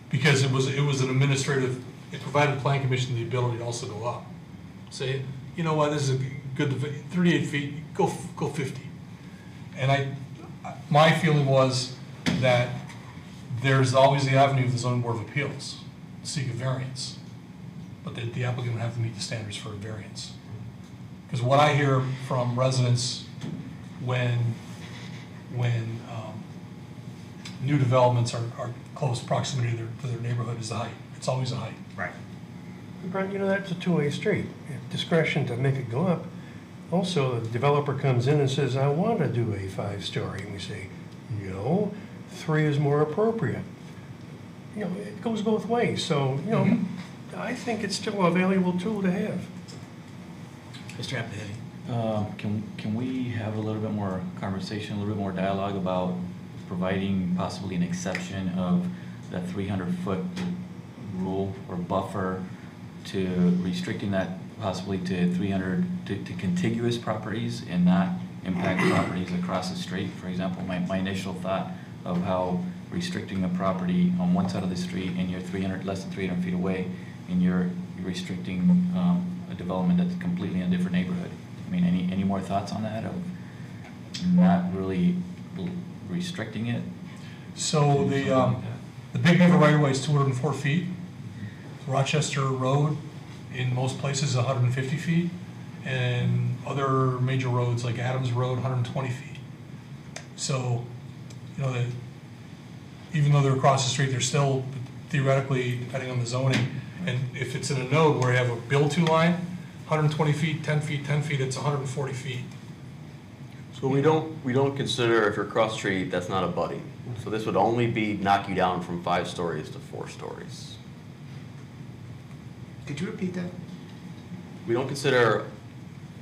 Speaker 4: Because it was an administrative, it provided the planning commission the ability to also go up. Say, you know what, this is a good, 38 feet, go 50. And my feeling was that there's always the avenue of the zoning board of appeals, to seek a variance. But the applicant would have to meet the standards for a variance. Because what I hear from residents when new developments are close proximity to their neighborhood is the height. It's always a height.
Speaker 2: Right.
Speaker 1: Brent, you know, that's a two-way street. If discretion to make it go up. Also, the developer comes in and says, I want to do a 5-story. And we say, no, 3 is more appropriate. You know, it goes both ways. So, you know, I think it's still a valuable tool to have.
Speaker 2: Mr. Appihetti.
Speaker 8: Can we have a little bit more conversation, a little bit more dialogue about providing possibly an exception of the 300-foot rule or buffer to restricting that possibly to 300, to contiguous properties and not impact properties across the street? For example, my initial thought of how restricting a property on one side of the street and you're less than 300 feet away, and you're restricting a development that's completely in a different neighborhood. I mean, any more thoughts on that, of not really restricting it?
Speaker 4: So the Big Beaver right of way is 204 feet. Rochester Road in most places is 150 feet, and other major roads like Adams Road, 120 feet. So, you know, even though they're across the street, they're still theoretically, depending on the zoning, and if it's in a node where you have a build-to line, 120 feet, 10 feet, 10 feet, it's 140 feet.
Speaker 3: So we don't consider, if you're across the street, that's not a buddy. So this would only be knock you down from 5 stories to 4 stories.
Speaker 2: Could you repeat that?
Speaker 3: We don't consider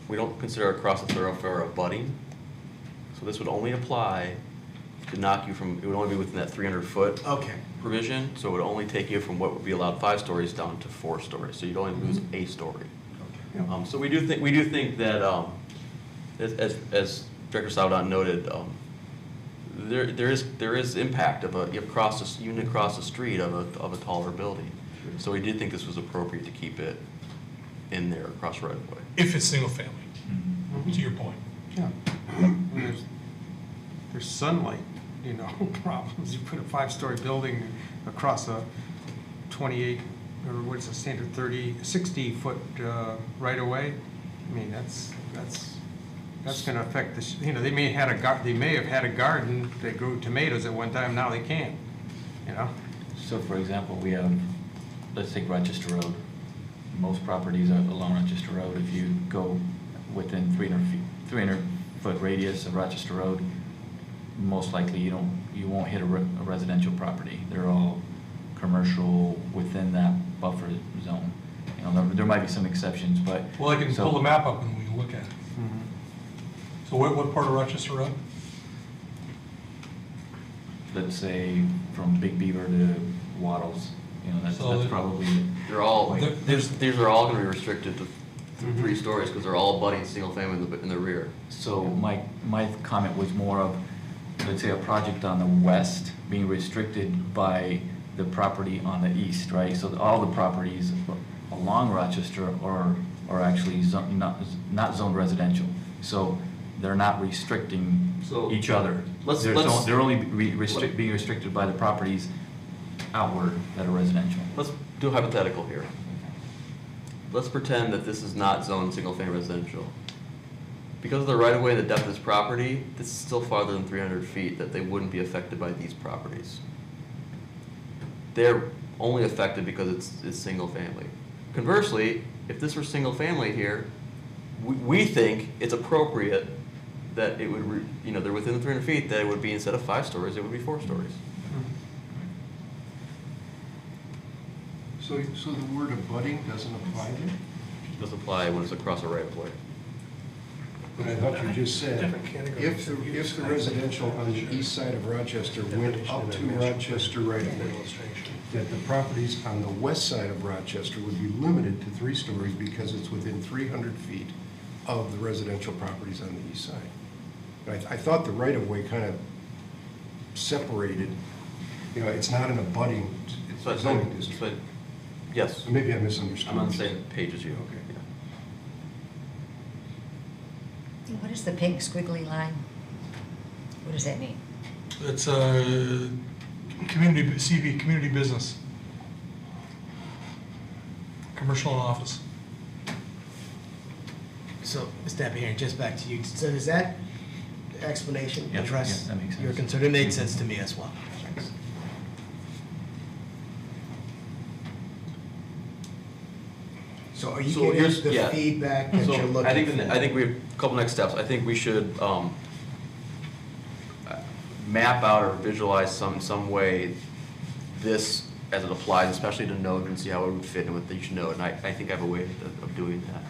Speaker 3: across the thoroughfare a budding. So this would only apply to knock you from, it would only be within that 300-foot
Speaker 2: Okay.
Speaker 3: provision. So it would only take you from what would be allowed 5 stories down to 4 stories. So you'd only lose a story.
Speaker 2: Okay.
Speaker 3: So we do think that, as Director Saudon noted, there is impact of even across the street of a taller building. So we did think this was appropriate to keep it in there across right of way.
Speaker 4: If it's single family, to your point.
Speaker 13: Yeah. There's sunlight, you know, problems. You put a 5-story building across a 28, or what's the standard, 60-foot right of way. I mean, that's going to affect this. You know, they may have had a garden that grew tomatoes at one time. Now they can't. You know.
Speaker 8: So, for example, we have, let's take Rochester Road. Most properties along Rochester Road, if you go within 300-foot radius of Rochester Road, most likely you won't hit a residential property. They're all commercial within that buffer zone. You know, there might be some exceptions, but
Speaker 4: Well, I can pull the map up and we can look at it. So what part of Rochester Road?
Speaker 8: let's say from Big Beaver to Waddles, you know, that's probably.
Speaker 3: These are all going to be restricted to 3 stories because they're all abutting single family in the rear.
Speaker 8: So my comment was more of, let's say, a project on the west being restricted by the property on the east, right? So all the properties along Rochester are actually not zoned residential. So they're not restricting each other. They're only being restricted by the properties outward that are residential.
Speaker 3: Let's do a hypothetical here. Let's pretend that this is not zoned single-family residential. Because of the right-of-way and the depth of this property, this is still farther than 300 feet that they wouldn't be affected by these properties. They're only affected because it's single-family. Conversely, if this were single-family here, we think it's appropriate that it would, they're within the 300 feet, that it would be, instead of 5 stories, it would be 4 stories.
Speaker 9: So the word abutting doesn't apply there?
Speaker 3: It does apply when it's across a right of way.
Speaker 9: But I thought you just said,
Speaker 1: Different categories.
Speaker 9: if the residential on the east side of Rochester went up to Rochester right away, that the properties on the west side of Rochester would be limited to 3 stories because it's within 300 feet of the residential properties on the east side. But I thought the right-of-way kind of separated, it's not an abutting, it's a zoning district.
Speaker 3: But, yes,
Speaker 9: Maybe I misunderstood.
Speaker 3: I'm on the same page as you.
Speaker 9: Okay.
Speaker 3: Yeah.
Speaker 12: What is the pink squiggly line? What does that mean?
Speaker 4: It's a community, CV, community business. Commercial and office.
Speaker 2: So, Mr. Epihan, just back to you. So does that explanation
Speaker 8: Yeah,
Speaker 2: address
Speaker 8: yeah, that makes
Speaker 2: your
Speaker 8: sense.
Speaker 2: concern? It made sense to me as well. So are you
Speaker 3: So
Speaker 2: getting
Speaker 3: here's-
Speaker 2: the
Speaker 3: yeah.
Speaker 2: feedback that
Speaker 3: So
Speaker 2: you're looking
Speaker 3: I think,
Speaker 2: for?
Speaker 3: I think we have a couple next steps. I think we should map out or visualize some way this as it applies, especially to node, and see how it would fit in with each node. And I think I have a way of doing that.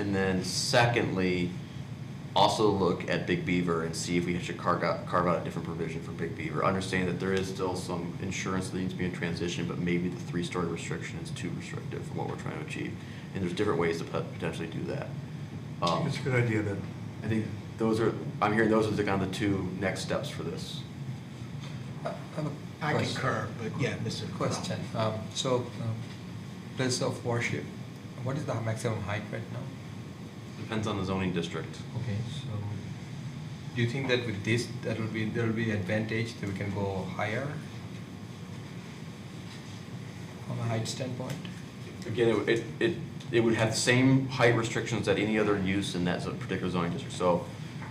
Speaker 3: And then secondly, also look at Big Beaver and see if we should carve out a different provision for Big Beaver. Understand that there is still some insurance that needs to be in transition, but maybe the 3-story restriction is too restrictive for what we're trying to achieve. And there's different ways to potentially do that.
Speaker 1: It's a good idea then.
Speaker 3: I think I'm hearing those are the kind of the 2 next steps for this.
Speaker 6: I have a
Speaker 2: I
Speaker 6: question.
Speaker 2: concur, but yeah, Mr.
Speaker 6: Question. Place of worship, what is the maximum height right now?
Speaker 3: Depends on the zoning district.
Speaker 6: Okay, so do you think that with this, there will be advantage that we can go higher from a height standpoint?
Speaker 3: Again, it would have the same height restrictions that any other use in that particular zoning district. So,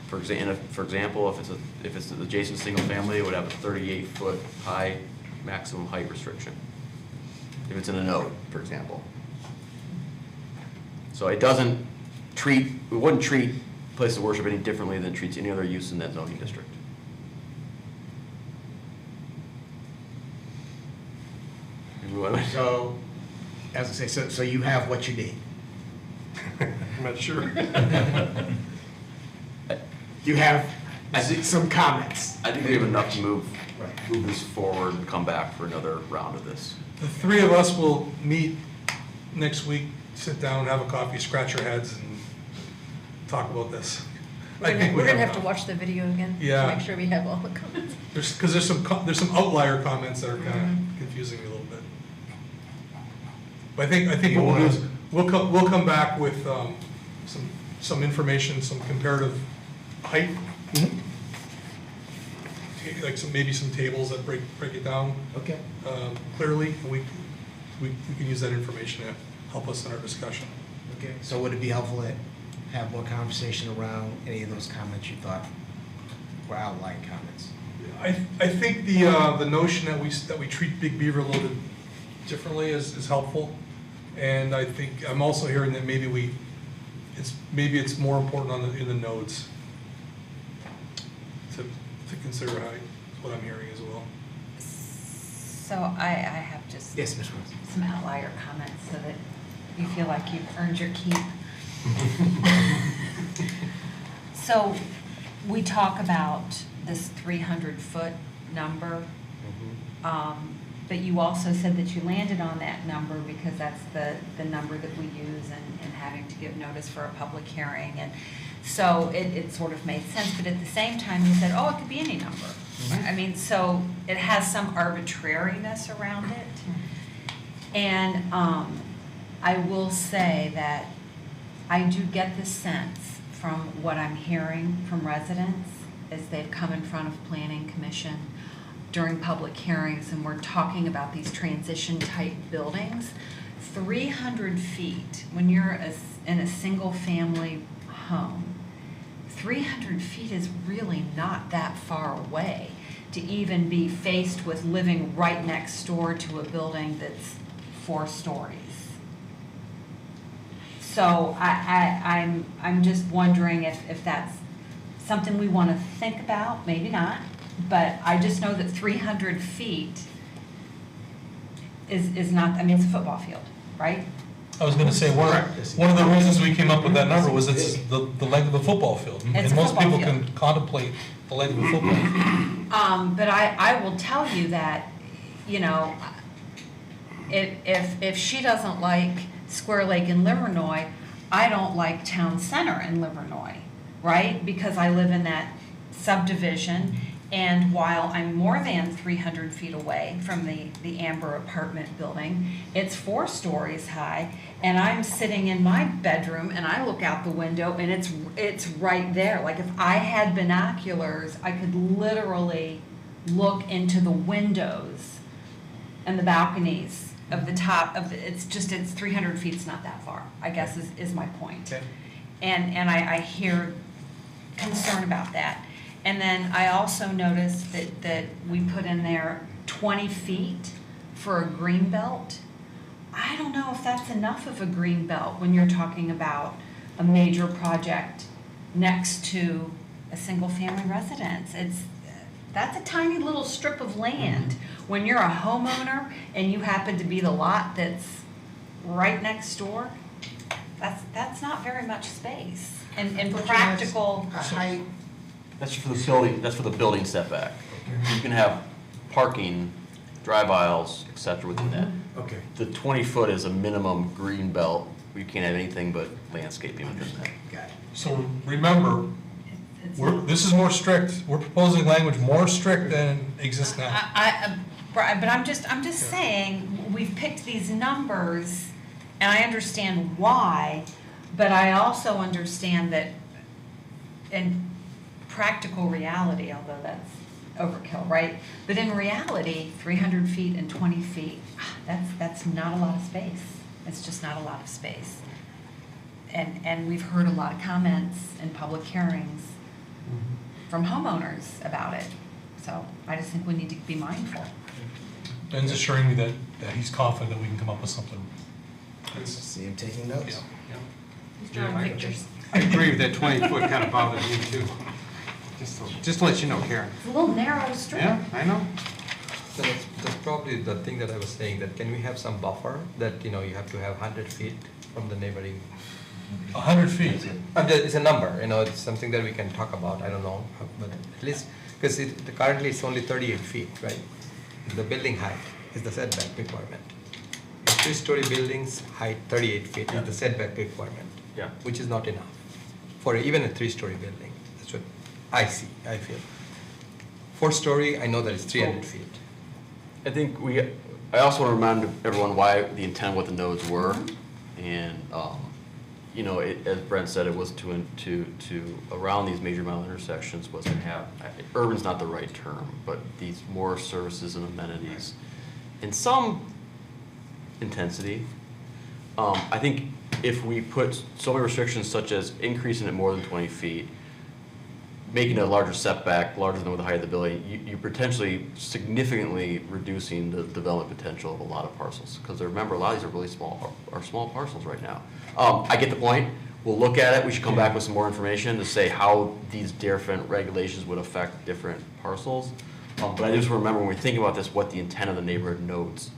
Speaker 3: for example, if it's an adjacent single family, it would have a 38-foot high maximum height restriction. If it's in a node, for example. So it wouldn't treat place of worship any differently than it treats any other use in that zoning district.
Speaker 2: So, as I say, so you have what you need.
Speaker 1: I'm not sure.
Speaker 2: You have
Speaker 3: I think-
Speaker 2: some comments.
Speaker 3: I think we have enough to move this forward and come back for another round of this.
Speaker 4: The 3 of us will meet next week, sit down, have a coffee, scratch our heads, and talk about this. I think we
Speaker 5: We're gonna
Speaker 4: have
Speaker 5: have to watch the video again.
Speaker 4: Yeah.
Speaker 5: To make sure we have all the comments.
Speaker 4: Because there's some outlier comments that are kind of confusing me a little bit. But I think what we'll do is, we'll come back with some information, some comparative height. Like maybe some tables that break it down
Speaker 2: Okay.
Speaker 4: clearly, and we can use that information to help us in our discussion.
Speaker 2: Okay. So would it be helpful to have more conversation around any of those comments you thought were outlying comments?
Speaker 4: I think the notion that we treat Big Beaver a little bit differently is helpful, and I think I'm also hearing that maybe it's more important in the nodes to consider height. Is what I'm hearing as well.
Speaker 5: So I have just
Speaker 2: Yes, Ms. Rose.
Speaker 5: some outlier comments so that you feel like you've earned your keep. So we talk about this 300-foot number, but you also said that you landed on that number because that's the number that we use in having to give notice for a public hearing. And so it sort of made sense, but at the same time, you said, oh, it could be any number. I mean, so it has some arbitrariness around it. And I will say that I do get the sense from what I'm hearing from residents as they've come in front of Planning Commission during public hearings and we're talking about these transition type buildings, 300 feet, when you're in a single family home, 300 feet is really not that far away to even be faced with living right next door to a building that's 4 stories. So I'm just wondering if that's something we want to think about, maybe not, but I just know that 300 feet is not, I mean, it's a football field, right?
Speaker 4: I was gonna say, one of the reasons we came up with that number was it's the length of the football field.
Speaker 5: It's
Speaker 4: And
Speaker 5: a
Speaker 4: most
Speaker 5: football
Speaker 4: people
Speaker 5: field.
Speaker 4: can contemplate the length of a football field.
Speaker 5: But I will tell you that, you know, if she doesn't like Square Lake in Livernois, I don't like Town Center in Livernois, right? Because I live in that subdivision, and while I'm more than 300 feet away from the Amber apartment building, it's 4 stories high, and I'm sitting in my bedroom and I look out the window and it's right there. Like if I had binoculars, I could literally look into the windows and the balconies of the top of the, it's 300 feet, it's not that far, I guess is my point.
Speaker 2: Okay.
Speaker 5: And I hear concern about that. And then I also noticed that we put in there 20 feet for a green belt. I don't know if that's enough of a green belt when you're talking about a major project next to a single-family residence. That's a tiny little strip of land. When you're a homeowner and you happen to be the lot that's right next door, that's not very much space. And practical.
Speaker 3: That's for the building, that's for the building setback. You can have parking, drive aisles, et cetera, within that.
Speaker 9: Okay.
Speaker 3: The 20-foot is a minimum green belt. You can't have anything but landscaping within that.
Speaker 2: Got it.
Speaker 4: So remember, this is more strict. We're proposing language more strict than exists now.
Speaker 5: But I'm just saying, we've picked these numbers, and I understand why, but I also understand that in practical reality, although that's overkill, right? But in reality, 300 feet and 20 feet, that's not a lot of space. It's just not a lot of space. And we've heard a lot of comments in public hearings from homeowners about it. So I just think we need to be mindful.
Speaker 4: Ben's assuring me that he's confident that we can come up with something.
Speaker 2: Let's see him taking notes.
Speaker 7: He's drawing pictures.
Speaker 13: I agree with that 20-foot kind of bothers me too. Just to let you know, Karen.
Speaker 5: It's a little narrow strip.
Speaker 13: Yeah, I know.
Speaker 6: So that's probably the thing that I was saying, that can we have some buffer, that, you know, you have to have 100 feet from the neighboring.
Speaker 4: 100 feet.
Speaker 6: It's a number, you know, it's something that we can talk about, I don't know, but at least, because currently it's only 38 feet, right? The building height is the setback requirement. 3-story buildings height 38 feet is the setback requirement.
Speaker 3: Yeah.
Speaker 6: Which is not enough for even a 3-story building. That's what I feel. 4-story, I know that it's 300 feet.
Speaker 3: I think I also want to remind everyone why the intent of what the nodes were. And, you know, as Brent said, it was to around these major mile intersections was to have, urban's not the right term, but these more services and amenities in some intensity. I think if we put so many restrictions such as increasing it more than 20 feet, making it a larger setback, larger than the height of the building, you're potentially significantly reducing the development potential of a lot of parcels. Because remember, a lot of these are really small parcels right now. I get the point. We'll look at it. We should come back with some more information to say how these different regulations would affect different parcels. But I just remember when we think about this, what the intent of the neighborhood nodes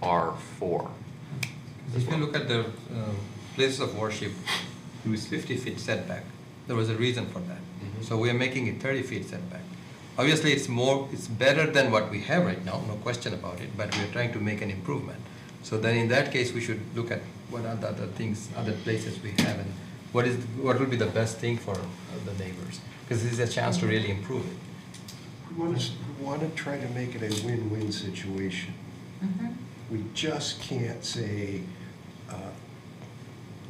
Speaker 3: are for.
Speaker 6: If you look at the places of worship, it was 50 feet setback. There was a reason for that. So we are making it 30 feet setback. Obviously, it's better than what we have right now, no question about it, but we are trying to make an improvement. So then in that case, we should look at what are the other things, other places we have, and what will be the best thing for the neighbors, because this is a chance to really improve it.
Speaker 9: We want to try to make it a win-win situation. We just can't say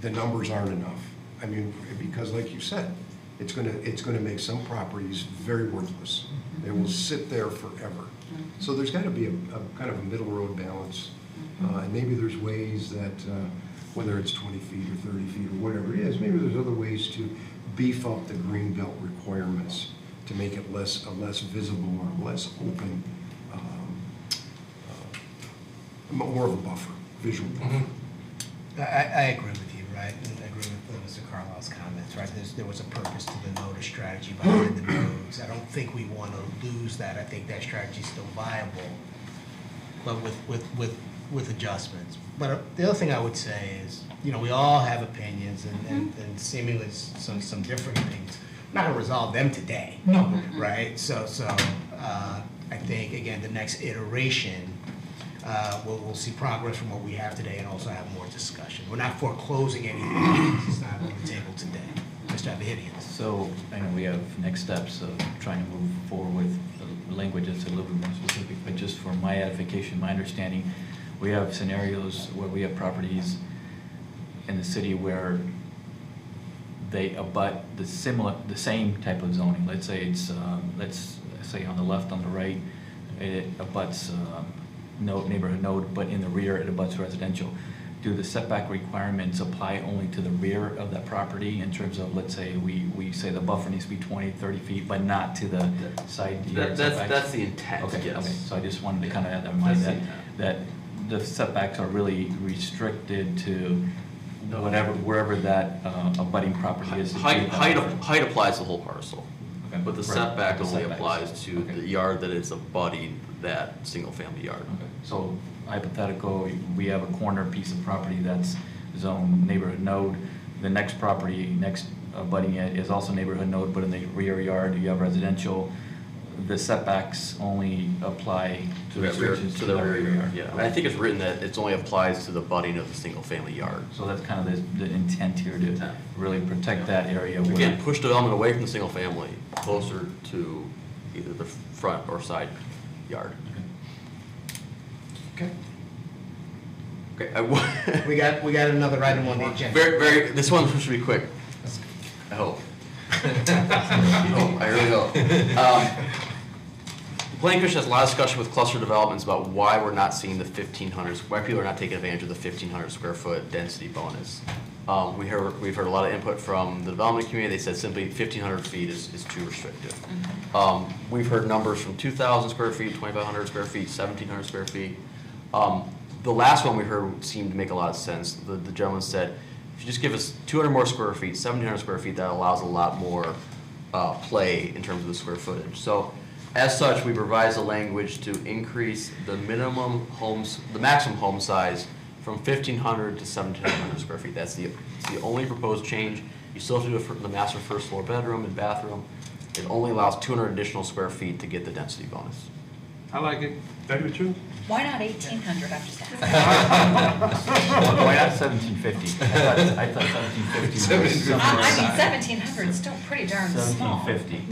Speaker 9: the numbers aren't enough. I mean, because like you said, it's gonna make some properties very worthless. They will sit there forever. So there's got to be a kind of a middle road balance. And maybe there's ways that, whether it's 20 feet or 30 feet or whatever it is, maybe there's other ways to beef up the green belt requirements to make it a less visible or less open, more of a buffer, visual buffer.
Speaker 2: I agree with you, right? And I agree with Mr. Carlisle's comments, right? There was a purpose to the node strategy behind the nodes. I don't think we want to lose that. I think that strategy is still viable. But with with adjustments. But the other thing I would say is, you know, we all have opinions and seemingly some different opinions. We're not gonna resolve them today.
Speaker 4: No.
Speaker 2: Right? So, I think, again, the next iteration, we'll see progress from what we have today and also have more discussion. We're not foreclosing anything. It's not on the table today. Mr. Abahidian.
Speaker 8: So, I know we have next steps of trying to move forward with the language that's a little bit more specific, but just for my edification, my understanding, we have scenarios where we have properties in the city where they abut the same type of zoning. Let's say it's, let's say on the left, on the right, it abuts neighborhood node, but in the rear it abuts residential. Do the setback requirements apply only to the rear of that property in terms of, let's say, we say the buffer needs to be 20, 30 feet, but not to the side yard setbacks?
Speaker 3: That's the intent,
Speaker 8: Okay,
Speaker 3: yes.
Speaker 8: okay, so I just wanted to kind of have that in mind,
Speaker 3: That's the
Speaker 8: that the setbacks are really restricted to wherever that abutting property is.
Speaker 3: Height applies to the whole parcel,
Speaker 8: Okay,
Speaker 3: but the
Speaker 8: right,
Speaker 3: setback
Speaker 8: the
Speaker 3: only
Speaker 8: setbacks.
Speaker 3: applies to
Speaker 8: Okay.
Speaker 3: the yard that is abutting that single-family yard.
Speaker 8: Okay, so hypothetical, we have a corner piece of property that's zone neighborhood node. The next property, next abutting it is also neighborhood node, but in the rear yard, you have residential. The setbacks only apply
Speaker 3: To that rear,
Speaker 8: restrictions
Speaker 3: to the rear yard, yeah. And I
Speaker 8: Okay.
Speaker 3: think it's written that it only applies to the butting of the single-family yard.
Speaker 8: So that's kind of the intent here to
Speaker 3: Intent.
Speaker 8: really protect that area. where-
Speaker 3: Again, push development away from the single-family, closer to either the front or side yard.
Speaker 2: Okay.
Speaker 3: Okay,
Speaker 2: We got another item on the agenda.
Speaker 3: this one should be quick. I hope. I really hope. The Planning Commission has a lot of discussion with cluster developments about why we're not seeing the 1,500, why people are not taking advantage of the 1,500 square foot density bonus. We've heard a lot of input from the development community. They said simply 1,500 feet is too restrictive. We've heard numbers from 2,000 square feet, 2,500 square feet, 1,700 square feet. The last one we heard seemed to make a lot of sense. The gentleman said, if you just give us 200 more square feet, 1,700 square feet, that allows a lot more play in terms of the square footage. So as such, we revised the language to increase the maximum home size from 1,500 to 1,700 square feet. It's the only proposed change. You still have to do it for the master first floor bedroom and bathroom. It only allows 200 additional square feet to get the density bonus.
Speaker 13: I like it.
Speaker 1: I do too.
Speaker 5: Why not 1,800, I'm just asking.
Speaker 8: Why not 1,750? I thought 1,750 was somewhere
Speaker 5: I mean,
Speaker 8: around
Speaker 5: 1,700 is still pretty darn small.
Speaker 8: 1,750.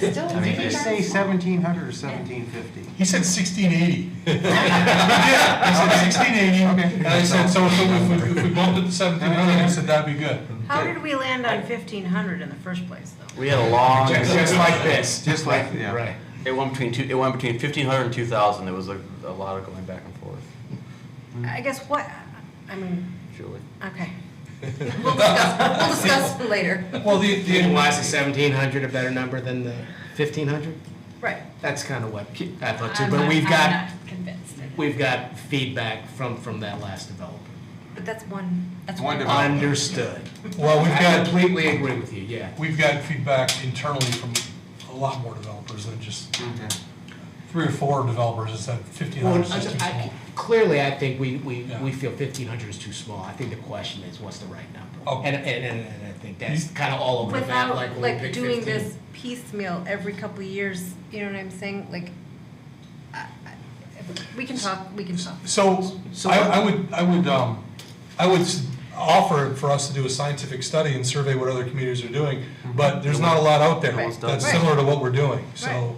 Speaker 5: It's still
Speaker 8: I mean,
Speaker 5: pretty
Speaker 8: it's-
Speaker 5: darn
Speaker 13: Say
Speaker 5: small.
Speaker 13: 1,700 or 1,750?
Speaker 4: He said 1,680. He said 1,680.
Speaker 13: Okay.
Speaker 4: And I said, so if we bumped it to 1,700, he said that'd be good.
Speaker 7: How did we land on 1,500 in the first place, though?
Speaker 3: We had a long.
Speaker 2: Just like this.
Speaker 13: Just like, yeah.
Speaker 2: Right.
Speaker 3: It went between 1,500 and 2,000. There was a lot of going back and forth.
Speaker 7: I guess I mean,
Speaker 3: Julie.
Speaker 7: okay. We'll discuss later.
Speaker 4: Well,
Speaker 2: Why is the 1,700 a better number than the 1,500?
Speaker 7: Right.
Speaker 2: That's kind of what I thought too,
Speaker 5: I'm
Speaker 2: but
Speaker 5: not-
Speaker 2: we've
Speaker 5: I'm
Speaker 2: got,
Speaker 5: not convinced.
Speaker 2: we've got feedback from that last developer.
Speaker 7: But that's one.
Speaker 5: That's
Speaker 13: One
Speaker 5: one.
Speaker 13: development.
Speaker 2: Understood.
Speaker 4: Well, we've
Speaker 2: I
Speaker 4: got,
Speaker 2: completely agree with you, yeah.
Speaker 4: we've got feedback internally from a lot more developers than just 3 or 4 developers that said 1,500 is just too small.
Speaker 2: Clearly, I think we
Speaker 4: Yeah.
Speaker 2: feel 1,500 is too small. I think the question is, what's the right number?
Speaker 4: Oh.
Speaker 2: And I think that's kind of all over the map,
Speaker 7: Without,
Speaker 2: like when we
Speaker 7: like,
Speaker 2: pick
Speaker 7: doing
Speaker 2: 15.
Speaker 7: this piecemeal every couple of years, you know what I'm saying? Like, we can talk.
Speaker 4: So, I would offer for us to do a scientific study and survey what other communities are doing, but there's not a lot out there
Speaker 7: Right.
Speaker 4: that's
Speaker 7: Right.
Speaker 4: similar to what we're doing, so.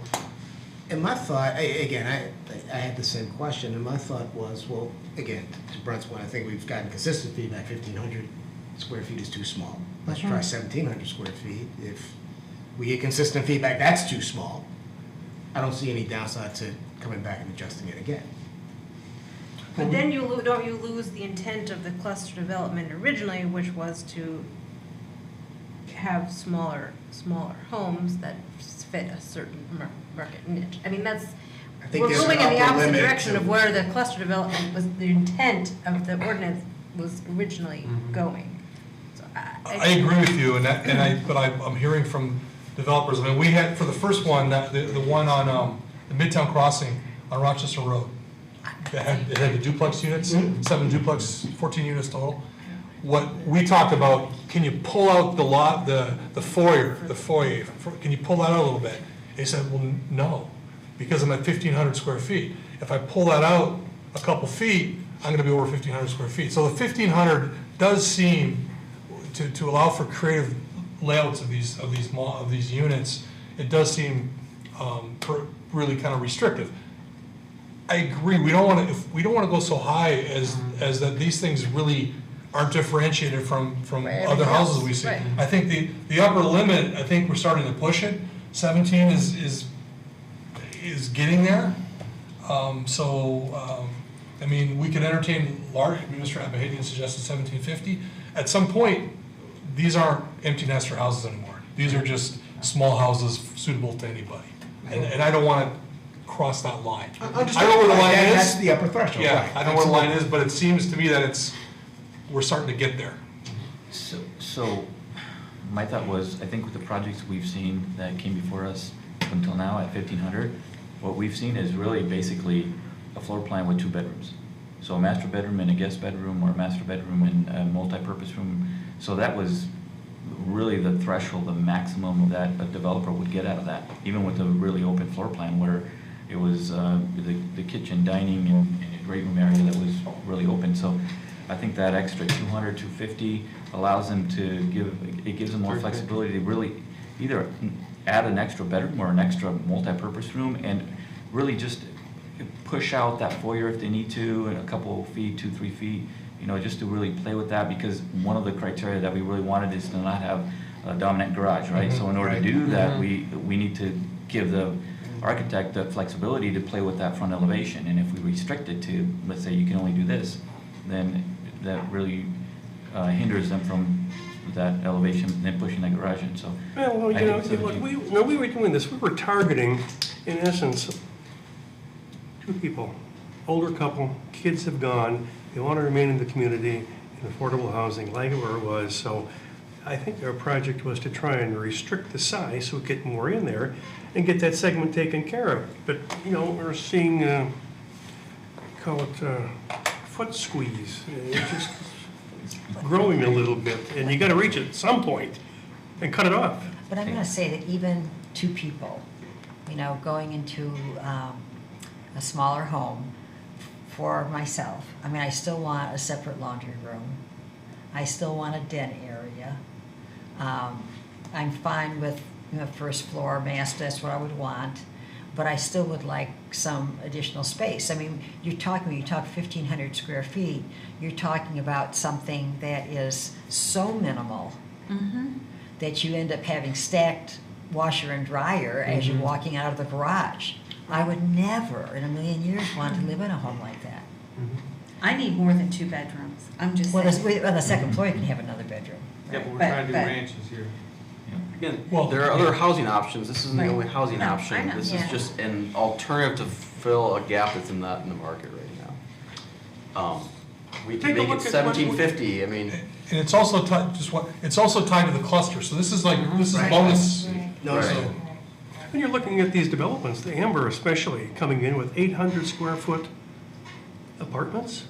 Speaker 2: And my thought, again, I had the same question, and my thought was, well, again, to Brent's point, I think we've gotten consistent feedback, 1,500 square feet is too small. Let's try 1,700 square feet. If we get consistent feedback, that's too small. I don't see any downside to coming back and adjusting it again.
Speaker 7: But then don't you lose the intent of the cluster development originally, which was to have smaller homes that fit a certain market niche? I mean,
Speaker 2: I think
Speaker 7: we're
Speaker 2: there's
Speaker 7: going
Speaker 2: an
Speaker 7: in the
Speaker 2: upper
Speaker 7: opposite
Speaker 2: limit
Speaker 7: direction
Speaker 2: to-
Speaker 7: of where the cluster development was, the intent of the ordinance was originally going. So
Speaker 4: I agree with you, but I'm hearing from developers, I mean, we had, for the first one, the one on the Midtown Crossing on Rochester Road, It had the duplex units, 7 duplex, 14 units total. What we talked about, can you pull out the lot, the foyer, can you pull that out a little bit? And he said, well, no, because I'm at 1,500 square feet. If I pull that out a couple feet, I'm gonna be over 1,500 square feet. So the 1,500 does seem to allow for creative layouts of these units. It does seem really kind of restrictive. I agree. We don't want to go so high as that these things really aren't differentiated from other houses we see.
Speaker 7: Right.
Speaker 4: I think the upper limit, I think we're starting to push it. 17 is getting there. I mean, we could entertain large. Mr. Abahadian suggested 1750. At some point, these aren't empty nester houses anymore. These are just small houses suitable to anybody. And I don't want to cross that line. I know where the line is.
Speaker 2: That's the upper threshold,
Speaker 4: Yeah,
Speaker 2: right.
Speaker 4: I know where the line is, but it seems to me that we're starting to get there.
Speaker 8: So my thought was, I think with the projects we've seen that came before us until now at 1,500, what we've seen is really basically a floor plan with 2 bedrooms. So a master bedroom and a guest bedroom, or a master bedroom and a multi-purpose room. So that was really the threshold, the maximum that a developer would get out of that, even with a really open floor plan where it was the kitchen, dining, and a great room area that was really open. So I think that extra 200, 250 allows them to gives them more flexibility to really either add an extra bedroom or an extra multi-purpose room, and really just push out that foyer if they need to, and a couple feet, 2-3 feet, just to really play with that, because one of the criteria that we really wanted is to not have a dominant garage, right? So in order to do that, we need to give the architect the flexibility to play with that front elevation. And if we restrict it to, let's say you can only do this, then that really hinders them from that elevation, then pushing that garage in. So
Speaker 1: Well, we were doing this, we were targeting, in essence, 2 people, older couple, kids have gone, they want to remain in the community, in affordable housing, like where it was. So I think our project was to try and restrict the size so we get more in there and get that segment taken care of. But, we're seeing, call it foot squeeze. It's just growing a little bit, and you got to reach it at some point and cut it off.
Speaker 12: But I'm gonna say that even 2 people, going into a smaller home for myself, I still want a separate laundry room. I still want a den area. I'm fine with, first floor master, that's what I would want, but I still would like some additional space. When you talk 1,500 square feet, you're talking about something that is so minimal that you end up having stacked washer and dryer as you're walking out of the garage. I would never in a million years want to live in a home like that.
Speaker 5: I need more than 2 bedrooms. I'm just
Speaker 12: Well,
Speaker 5: saying.
Speaker 12: on the second floor, you can have another bedroom.
Speaker 13: Yeah, but we're
Speaker 5: But-
Speaker 13: trying to do
Speaker 5: but-
Speaker 13: ranches here.
Speaker 3: Again,
Speaker 4: Well,
Speaker 3: there are other housing options. This isn't the
Speaker 5: Right.
Speaker 3: only housing
Speaker 5: No, I
Speaker 3: option.
Speaker 5: know.
Speaker 3: This
Speaker 5: Yeah.
Speaker 3: is just an alternative to fill a gap that's in the market right now. We
Speaker 1: Take
Speaker 3: can
Speaker 1: a
Speaker 3: make it
Speaker 1: look at what-
Speaker 3: 1750.
Speaker 4: And it's also tied to the cluster. So this is this is
Speaker 2: Right.
Speaker 4: bonus.
Speaker 2: No,
Speaker 3: Right.
Speaker 2: so,
Speaker 1: When you're looking at these developments, the Amber especially, coming in with 800 square foot apartments,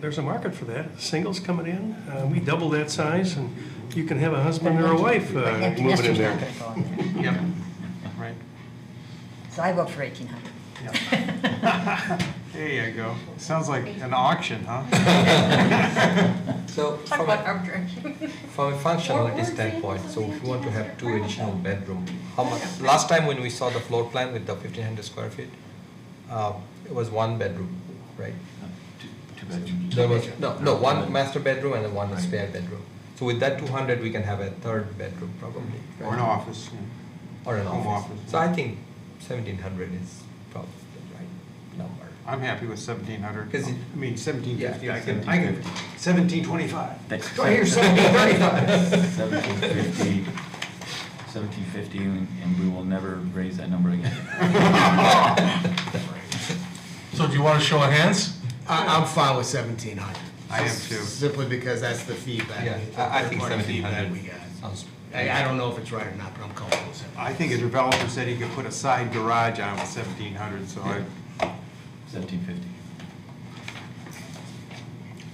Speaker 1: there's a market for that. Singles coming in, we double that size, and you can have a husband or a wife
Speaker 12: Empty
Speaker 1: moving in
Speaker 12: nester's
Speaker 1: there.
Speaker 12: not gonna go in there.
Speaker 13: Yep, right.
Speaker 12: So I vote for 1,800.
Speaker 13: There you go. Sounds like an auction, huh?
Speaker 6: So from a functionality standpoint, so if you want to have 2 additional bedroom, how much, last time when we saw the floor plan with the 1,500 square feet, it was 1 bedroom, right?
Speaker 8: 2 bedrooms.
Speaker 6: There was, no, 1 master bedroom and then 1 spare bedroom. So with that 200, we can have a 3rd bedroom probably.
Speaker 13: Or an
Speaker 6: right?
Speaker 13: office.
Speaker 6: Or an
Speaker 13: Home
Speaker 6: office.
Speaker 13: office.
Speaker 6: So I think 1,700 is probably the right number.
Speaker 13: I'm happy with 1,700.
Speaker 6: 'Cause it-
Speaker 13: 1,750,
Speaker 6: Yeah,
Speaker 13: I can, 1,725.
Speaker 8: Thanks.
Speaker 13: Do I hear 1,735?
Speaker 8: 1750, and we will never raise that number again.
Speaker 4: So do you want to show of hands?
Speaker 2: I'm fine with 1,700.
Speaker 13: I am too.
Speaker 2: Simply because that's the feedback.
Speaker 6: Yeah,
Speaker 2: the
Speaker 6: I think
Speaker 2: third-party feedback
Speaker 6: 1,700
Speaker 2: we got.
Speaker 6: sounds.
Speaker 2: I don't know if it's right or not, but I'm comfortable with it.
Speaker 13: I think a developer said he could put a side garage on with 1,700, so
Speaker 8: 1750.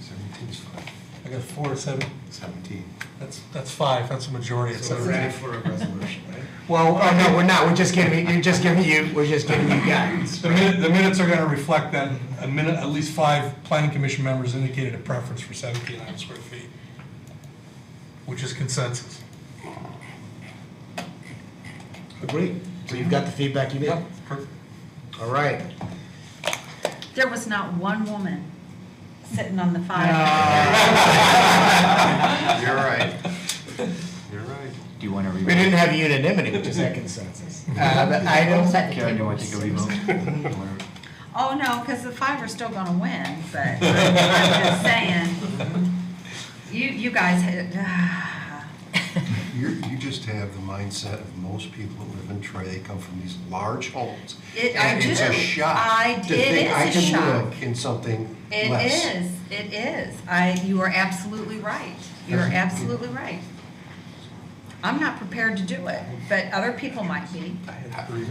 Speaker 9: 17 is fine.
Speaker 4: I got 4, 7,
Speaker 10: 17.
Speaker 4: that's 5, that's a majority of
Speaker 2: So we're
Speaker 4: 17.
Speaker 2: ready for a resolution, right?
Speaker 4: Well,
Speaker 2: Oh, no, we're not, we're just giving you guidance.
Speaker 4: The minutes are gonna reflect that at least 5 planning commission members indicated a preference for 1,700 square feet, which is consensus.
Speaker 2: Agreed. So you've got the feedback you need?
Speaker 4: Yep, perfect.
Speaker 2: All right.
Speaker 5: There was not one woman sitting on the fire.
Speaker 10: You're right.
Speaker 9: You're right.
Speaker 8: Do you want to
Speaker 2: We
Speaker 8: revote?
Speaker 2: didn't have unanimity, which is that consensus. The items,
Speaker 8: Karen, do you want to take a revote?
Speaker 5: Oh, no, because the 5 are still gonna win, but I'm just saying, you guys had,
Speaker 9: You just have the mindset of most people who live in Troy, they come from these large homes.
Speaker 5: I
Speaker 9: And it's a
Speaker 5: do.
Speaker 9: shock to
Speaker 5: it
Speaker 9: think
Speaker 5: is
Speaker 9: I
Speaker 5: a
Speaker 9: can
Speaker 5: shock.
Speaker 9: live in something
Speaker 5: It
Speaker 9: less.
Speaker 5: is. You are absolutely right. You're absolutely right. I'm not prepared to do it, but other people might be.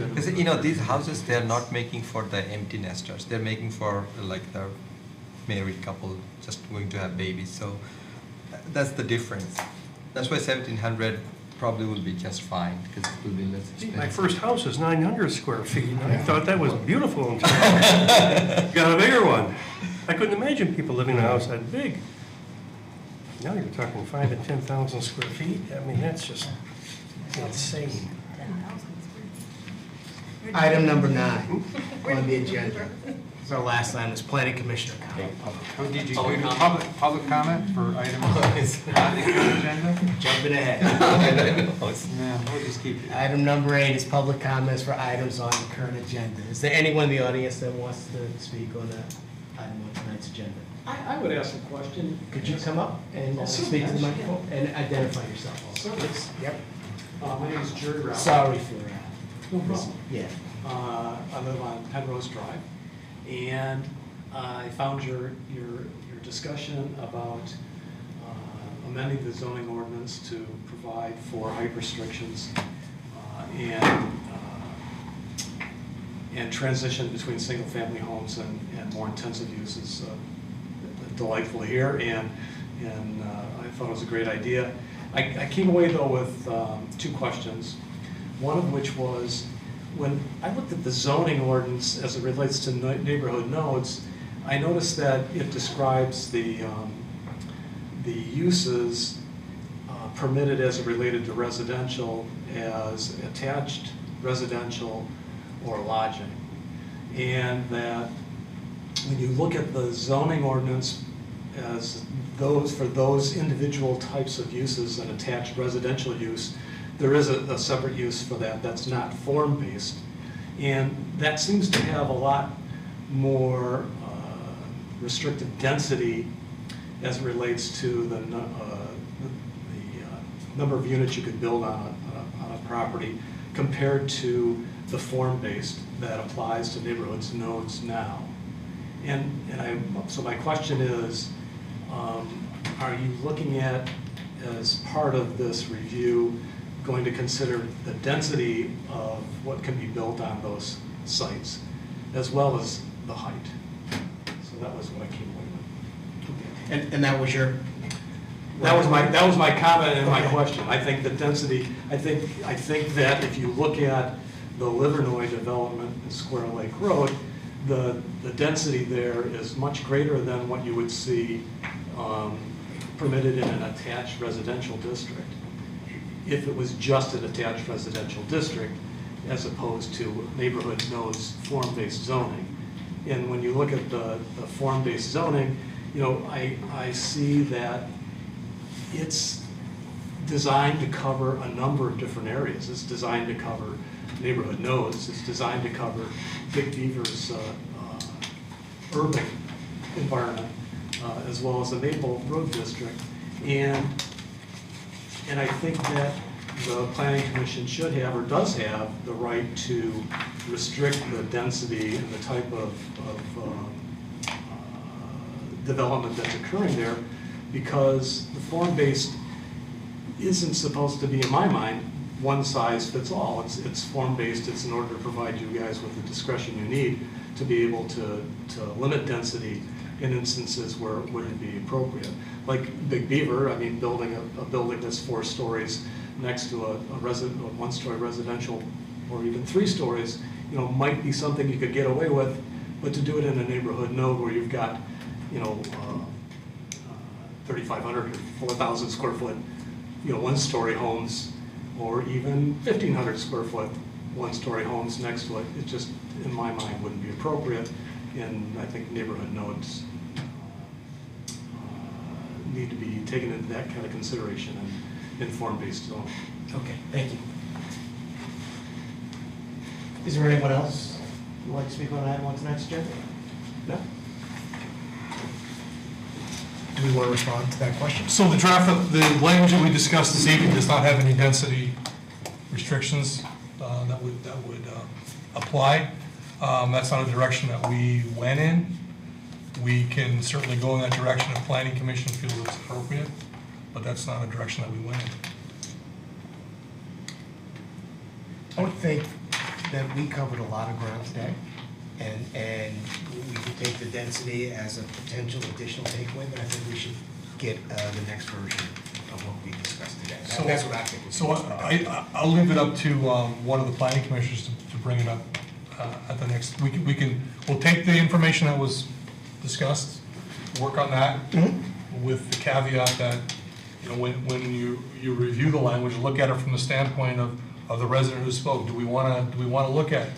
Speaker 6: Because, you know, these houses, they're not making for the empty nesters. They're making for like the married couple just going to have babies. So that's the difference. That's why 1,700 probably will be just fine because it will be less expensive.
Speaker 1: My first house is 900 square feet, and I thought that was beautiful until I got a bigger one. I couldn't imagine people living in a house that big. Now you're talking 5,000 and 10,000 square feet. I mean, that's just insane.
Speaker 2: item number 9 on the agenda. It's our last item, is planning commissioner comment.
Speaker 13: Oh, did you do public comment for items on the agenda?
Speaker 2: Jumping ahead.
Speaker 13: Yeah, we'll just keep it.
Speaker 2: Item number 8 is public comments for items on the current agenda. Is there anyone in the audience that wants to speak on that item on tonight's agenda?
Speaker 14: I would ask a question.
Speaker 2: Could you come up and speak to the microphone and identify yourself also, please? Yep.
Speaker 14: My name is Jerry Rowell.
Speaker 2: Sorry for
Speaker 14: No problem.
Speaker 2: Yeah.
Speaker 14: I live on Penrose Drive, and I found your discussion about amending the zoning ordinance to provide for height restrictions and transition between single-family homes and more intensive uses delightful here, and I thought it was a great idea. I came away though with 2 questions. One of which was, when I looked at the zoning ordinance as it relates to neighborhood nodes, I noticed that it describes the uses permitted as it related to residential as attached residential or lodging. And that when you look at the zoning ordinance as for those individual types of uses, an attached residential use, there is a separate use for that that's not form-based. And that seems to have a lot more restrictive density as it relates to the number of units you could build on a property compared to the form-based that applies to neighborhoods nodes now. So my question is, are you looking at, as part of this review, going to consider the density of what can be built on those sites, as well as the height? So that was what I came away with.
Speaker 2: And that was your?
Speaker 14: That was my comment and my question. I think the density, I think that if you look at the Livernois development in Square Lake Road, the density there is much greater than what you would see permitted in an attached residential district, if it was just an attached residential district, as opposed to neighborhood nodes form-based zoning. And when you look at the form-based zoning, you know, I see that it's designed to cover a number of different areas. It's designed to cover neighborhood nodes. It's designed to cover Big Beaver's urban environment, as well as the Maple Road District. And I think that the Planning Commission should have, or does have, the right to restrict the density and the type of development that's occurring there, because the form-based isn't supposed to be, in my mind, one size fits all. It's form-based, it's in order to provide you guys with the discretion you need to be able to limit density in instances where it wouldn't be appropriate. Like Big Beaver, I mean, building a building that's 4 stories next to a one-story residential, or even 3 stories, you know, might be something you could get away with, but to do it in a neighborhood node where you've got, you know, 3,500 or 4,000 square foot, you know, one-story homes, or even 1,500 square foot one-story homes next to it, it just, in my mind, wouldn't be appropriate. And I think neighborhood nodes need to be taken into that kind of consideration in form-based zone.
Speaker 2: Okay, thank you. Is there anyone else who would like to speak on item on tonight's agenda? No? Do we want to respond to that question?
Speaker 4: So the draft, the language that we discussed this evening does not have any density restrictions that would apply. That's not a direction that we went in. We can certainly go in that direction if Planning Commission feels it's appropriate, but that's not a direction that we went in.
Speaker 2: I would think that we covered a lot of ground today, and we could take the density as a potential additional takeaway, but I think we should get the next version of what we discussed today.
Speaker 4: So
Speaker 2: That's what I think.
Speaker 4: So I'll leave it up to one of the planning commissioners to bring it up at the next, we'll take the information that was discussed, work on that with the caveat that, you know, when you review the language, look at it from the standpoint of the resident who spoke. Do we want to look at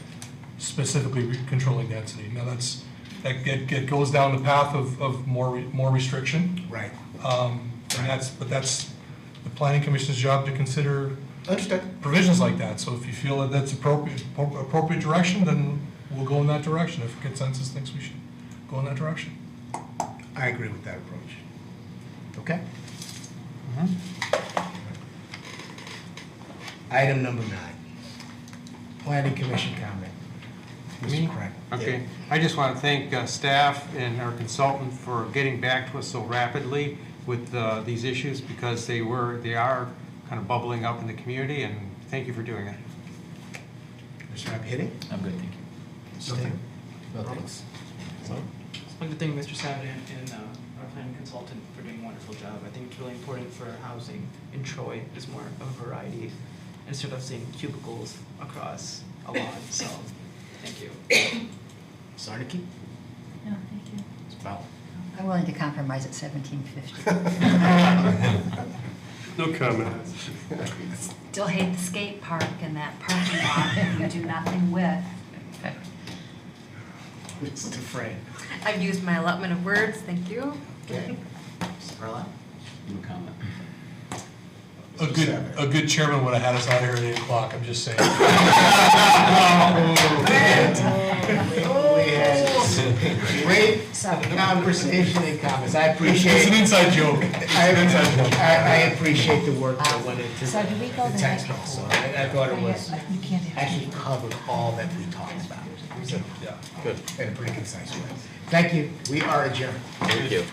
Speaker 4: specifically controlling density? Now that goes down the path of more restriction.
Speaker 2: Right.
Speaker 4: And that's the planning commission's job to consider
Speaker 2: Understood.
Speaker 4: provisions like that. So if you feel that that's appropriate direction, then we'll go in that direction. If consensus thinks we should go in that direction.
Speaker 2: I agree with that approach. Okay? Item number 9. Planning Commission comment.
Speaker 13: Me?
Speaker 2: Mr. Craig.
Speaker 13: Okay, I just want to thank staff and our consultant for getting back to us so rapidly with these issues, because they are kind of bubbling up in the community, and thank you for doing it.
Speaker 2: Mr. Abhidi?
Speaker 8: I'm good, thank you.
Speaker 2: Stan?
Speaker 11: No, thanks. I'd like to thank Mr. Savidan and our planning consultant for doing a wonderful job. I think it's really important for housing in Troy. There's more of a variety instead of seeing cubicles across a lot. So, thank you.
Speaker 2: Sarniki?
Speaker 12: No, thank you.
Speaker 2: Ms. Bauer?
Speaker 12: I'm willing to compromise at 1750.
Speaker 1: No comment.
Speaker 5: Still hate the skate park and that parking lot that we do nothing with.
Speaker 2: Mr. Frey?
Speaker 7: I've used my allotment of words, thank you.
Speaker 2: Okay. Mr. Carlisle?
Speaker 8: No comment.
Speaker 4: A good chairman would have had us out here at 8 o'clock, I'm just saying.
Speaker 2: We had great conversation and comments. I appreciate.
Speaker 4: It's an inside joke.
Speaker 2: I appreciate the work that went into
Speaker 12: So do we go
Speaker 2: the
Speaker 12: the
Speaker 2: text
Speaker 12: night
Speaker 2: also.
Speaker 12: before?
Speaker 2: I thought it was,
Speaker 12: You can't have.
Speaker 2: actually covered all that we talked about.
Speaker 4: Yeah.
Speaker 3: Good.
Speaker 2: In a pretty concise way. Thank you. We are adjourned.
Speaker 3: Thank you.